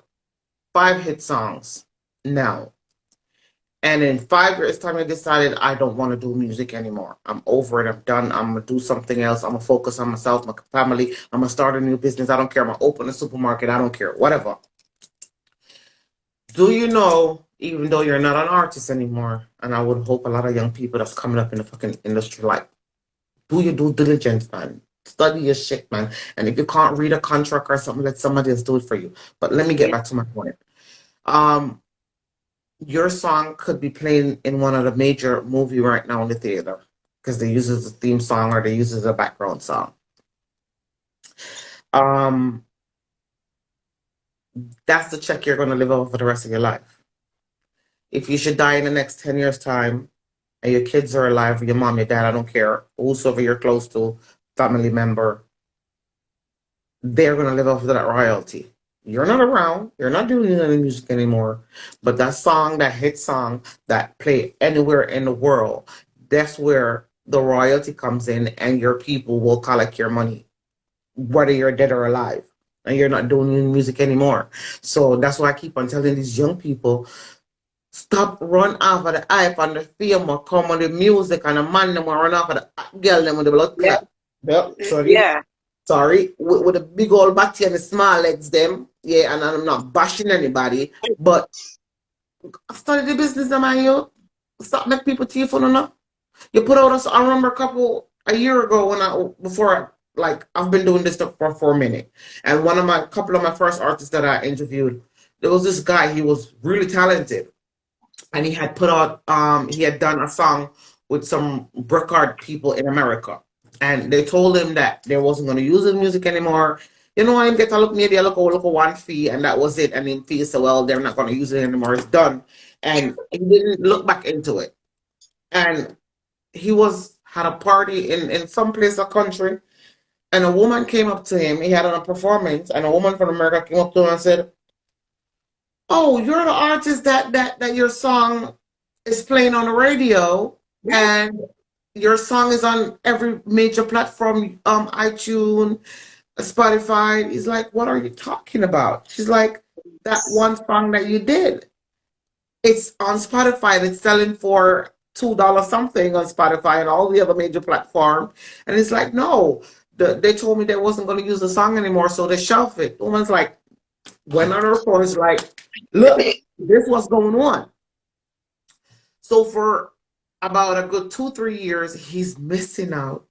[SPEAKER 3] 5 hit songs. now. And in 5 years' time, I decided I don't want to do music anymore. I'm over it. I'm done. I'm gonna do something else. I'm gonna focus on myself, my family. I'm gonna start a new business. I don't care. I'm gonna open a supermarket. I don't care. Whatever. Do you know, even though you're not an artist anymore, and I would hope a lot of young people that's coming up in the fucking industry, like, do your due diligence, man. Study your shit, man. And if you can't read a contract or something, let somebody else do it for you. But let me get
[SPEAKER 2] Yeah.
[SPEAKER 3] back to my point. Um, your song could be playing in one of the major movie right now in the theater because they use it as a theme song or they use it as a background song. Um, that's the check you're going to live off for the rest of your life. If you should die in the next 10 years' time and your kids are alive, your mom, your dad, I don't care, whosoever you're close to, family member, they're going to live off of that royalty. You're not around. You're not doing any music anymore. But that song, that hit song that play anywhere in the world, that's where the royalty comes in and your people will collect your money, whether you're dead or alive. And you're not doing any music anymore. So that's why I keep on telling these young people, stop run off of the hype and the fame or come on the music and the man them will run off of the girl them with the blood
[SPEAKER 2] Yeah.
[SPEAKER 3] clot. Yep, sorry.
[SPEAKER 2] Yeah.
[SPEAKER 3] Sorry, with a big old body and the small legs, them. Yeah, and I'm not bashing anybody, but I started the business, man. You stop make people teeth on enough. You put out us. I remember a year ago I've been doing this stuff for a minute, and couple of my first artists that I interviewed, there was this guy. He was really talented, and he had done a song with some record people in America, and they told him that they wasn't going to use his music anymore. You know, I get a look, maybe a look one fee, and that was it. And then fee said, well, they're not going to use it anymore. It's done, and he didn't look back into it. And he had a party in some place of country, and a woman came up to him. He had a performance, and a woman from America came up to him and said, "Oh, you're the artist that your song is playing on the radio, and your song is on every major platform, iTunes, Spotify." He's like, "What are you talking about?" She's like, "That one song that you did, it's on Spotify. It's selling for $2 something on Spotify and all the other major platforms." And it's like, "No, they told me they wasn't going to use the song anymore, so they shelved it." The woman's like, went on the report, is like, "Look, this what's going on." So for about a good 2, 3 years, he's missing out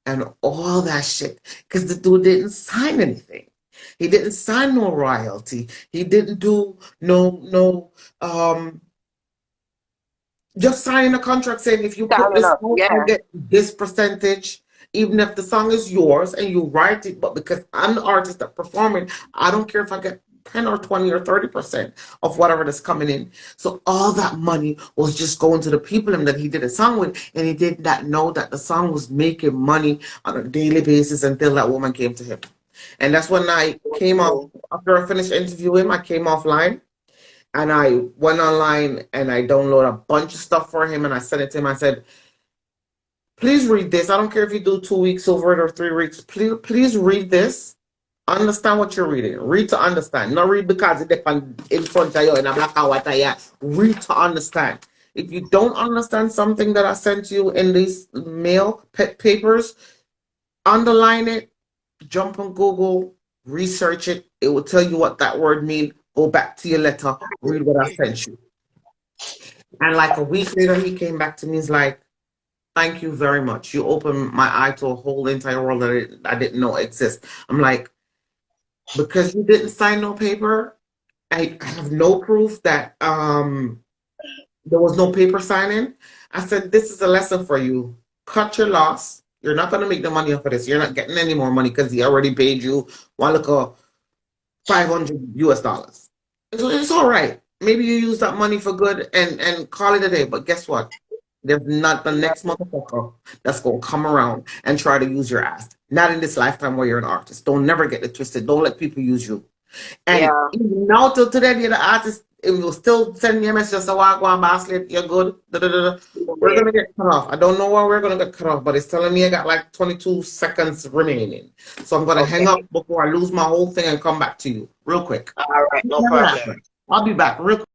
[SPEAKER 3] and all that shit because the dude didn't sign anything. He didn't sign no royalty. He didn't do no just signing a contract saying if you put
[SPEAKER 2] Signing
[SPEAKER 3] this
[SPEAKER 2] up.
[SPEAKER 3] out,
[SPEAKER 2] Yeah.
[SPEAKER 3] you get this percentage, even if the song is yours and you write it. But because I'm the artist that performing, I don't care if I get 10 or 20 or 30% of whatever that's coming in. So all that money was just going to the people that he did a song with, and he did not know that the song was making money on a daily basis until that woman came to him. And that's when I came off, after I finished interviewing him, I came offline and I went online and I downloaded a bunch of stuff for him and I sent it to him. I said, "Please read this. I don't care if you do 2 weeks over it or 3 weeks. Please read this. Understand what you're reading. Read to understand. Not read because it's in front of you in a black and white. Read to understand. If you don't understand something that I sent you in these papers, underline it, jump on Google, research it. It will tell you what that word means. Go back to your letter, read what I sent you." And like a week later, he came back to me. He's like, "Thank you very much. You opened my eye to a whole entire world that I didn't know exists." I'm like, "Because you didn't sign no paper, I have no proof that there was no paper signing." I said, "This is a lesson for you. Cut your loss. You're not going to make the money off of this. You're not getting any more money because he already paid you one look of $500 US. It's all right. Maybe you use that money for good and call it a day. But guess what? There's not the next motherfucker that's gonna come around and try to use your ass. Not in this lifetime where you're an artist. Don't never get it twisted. Don't let people use you." And
[SPEAKER 2] Yeah.
[SPEAKER 3] even now till today, the artist, it will still send me a message, "So I go on basket, you're good. Da, da, da, da." We're gonna get cut off. I don't know why we're gonna get cut off, but it's telling me I got like 22 seconds remaining. So I'm gonna hang
[SPEAKER 2] Okay.
[SPEAKER 3] up before I lose my whole thing and come back to you real quick.
[SPEAKER 2] All right. No problem.
[SPEAKER 3] I'll be back real quick.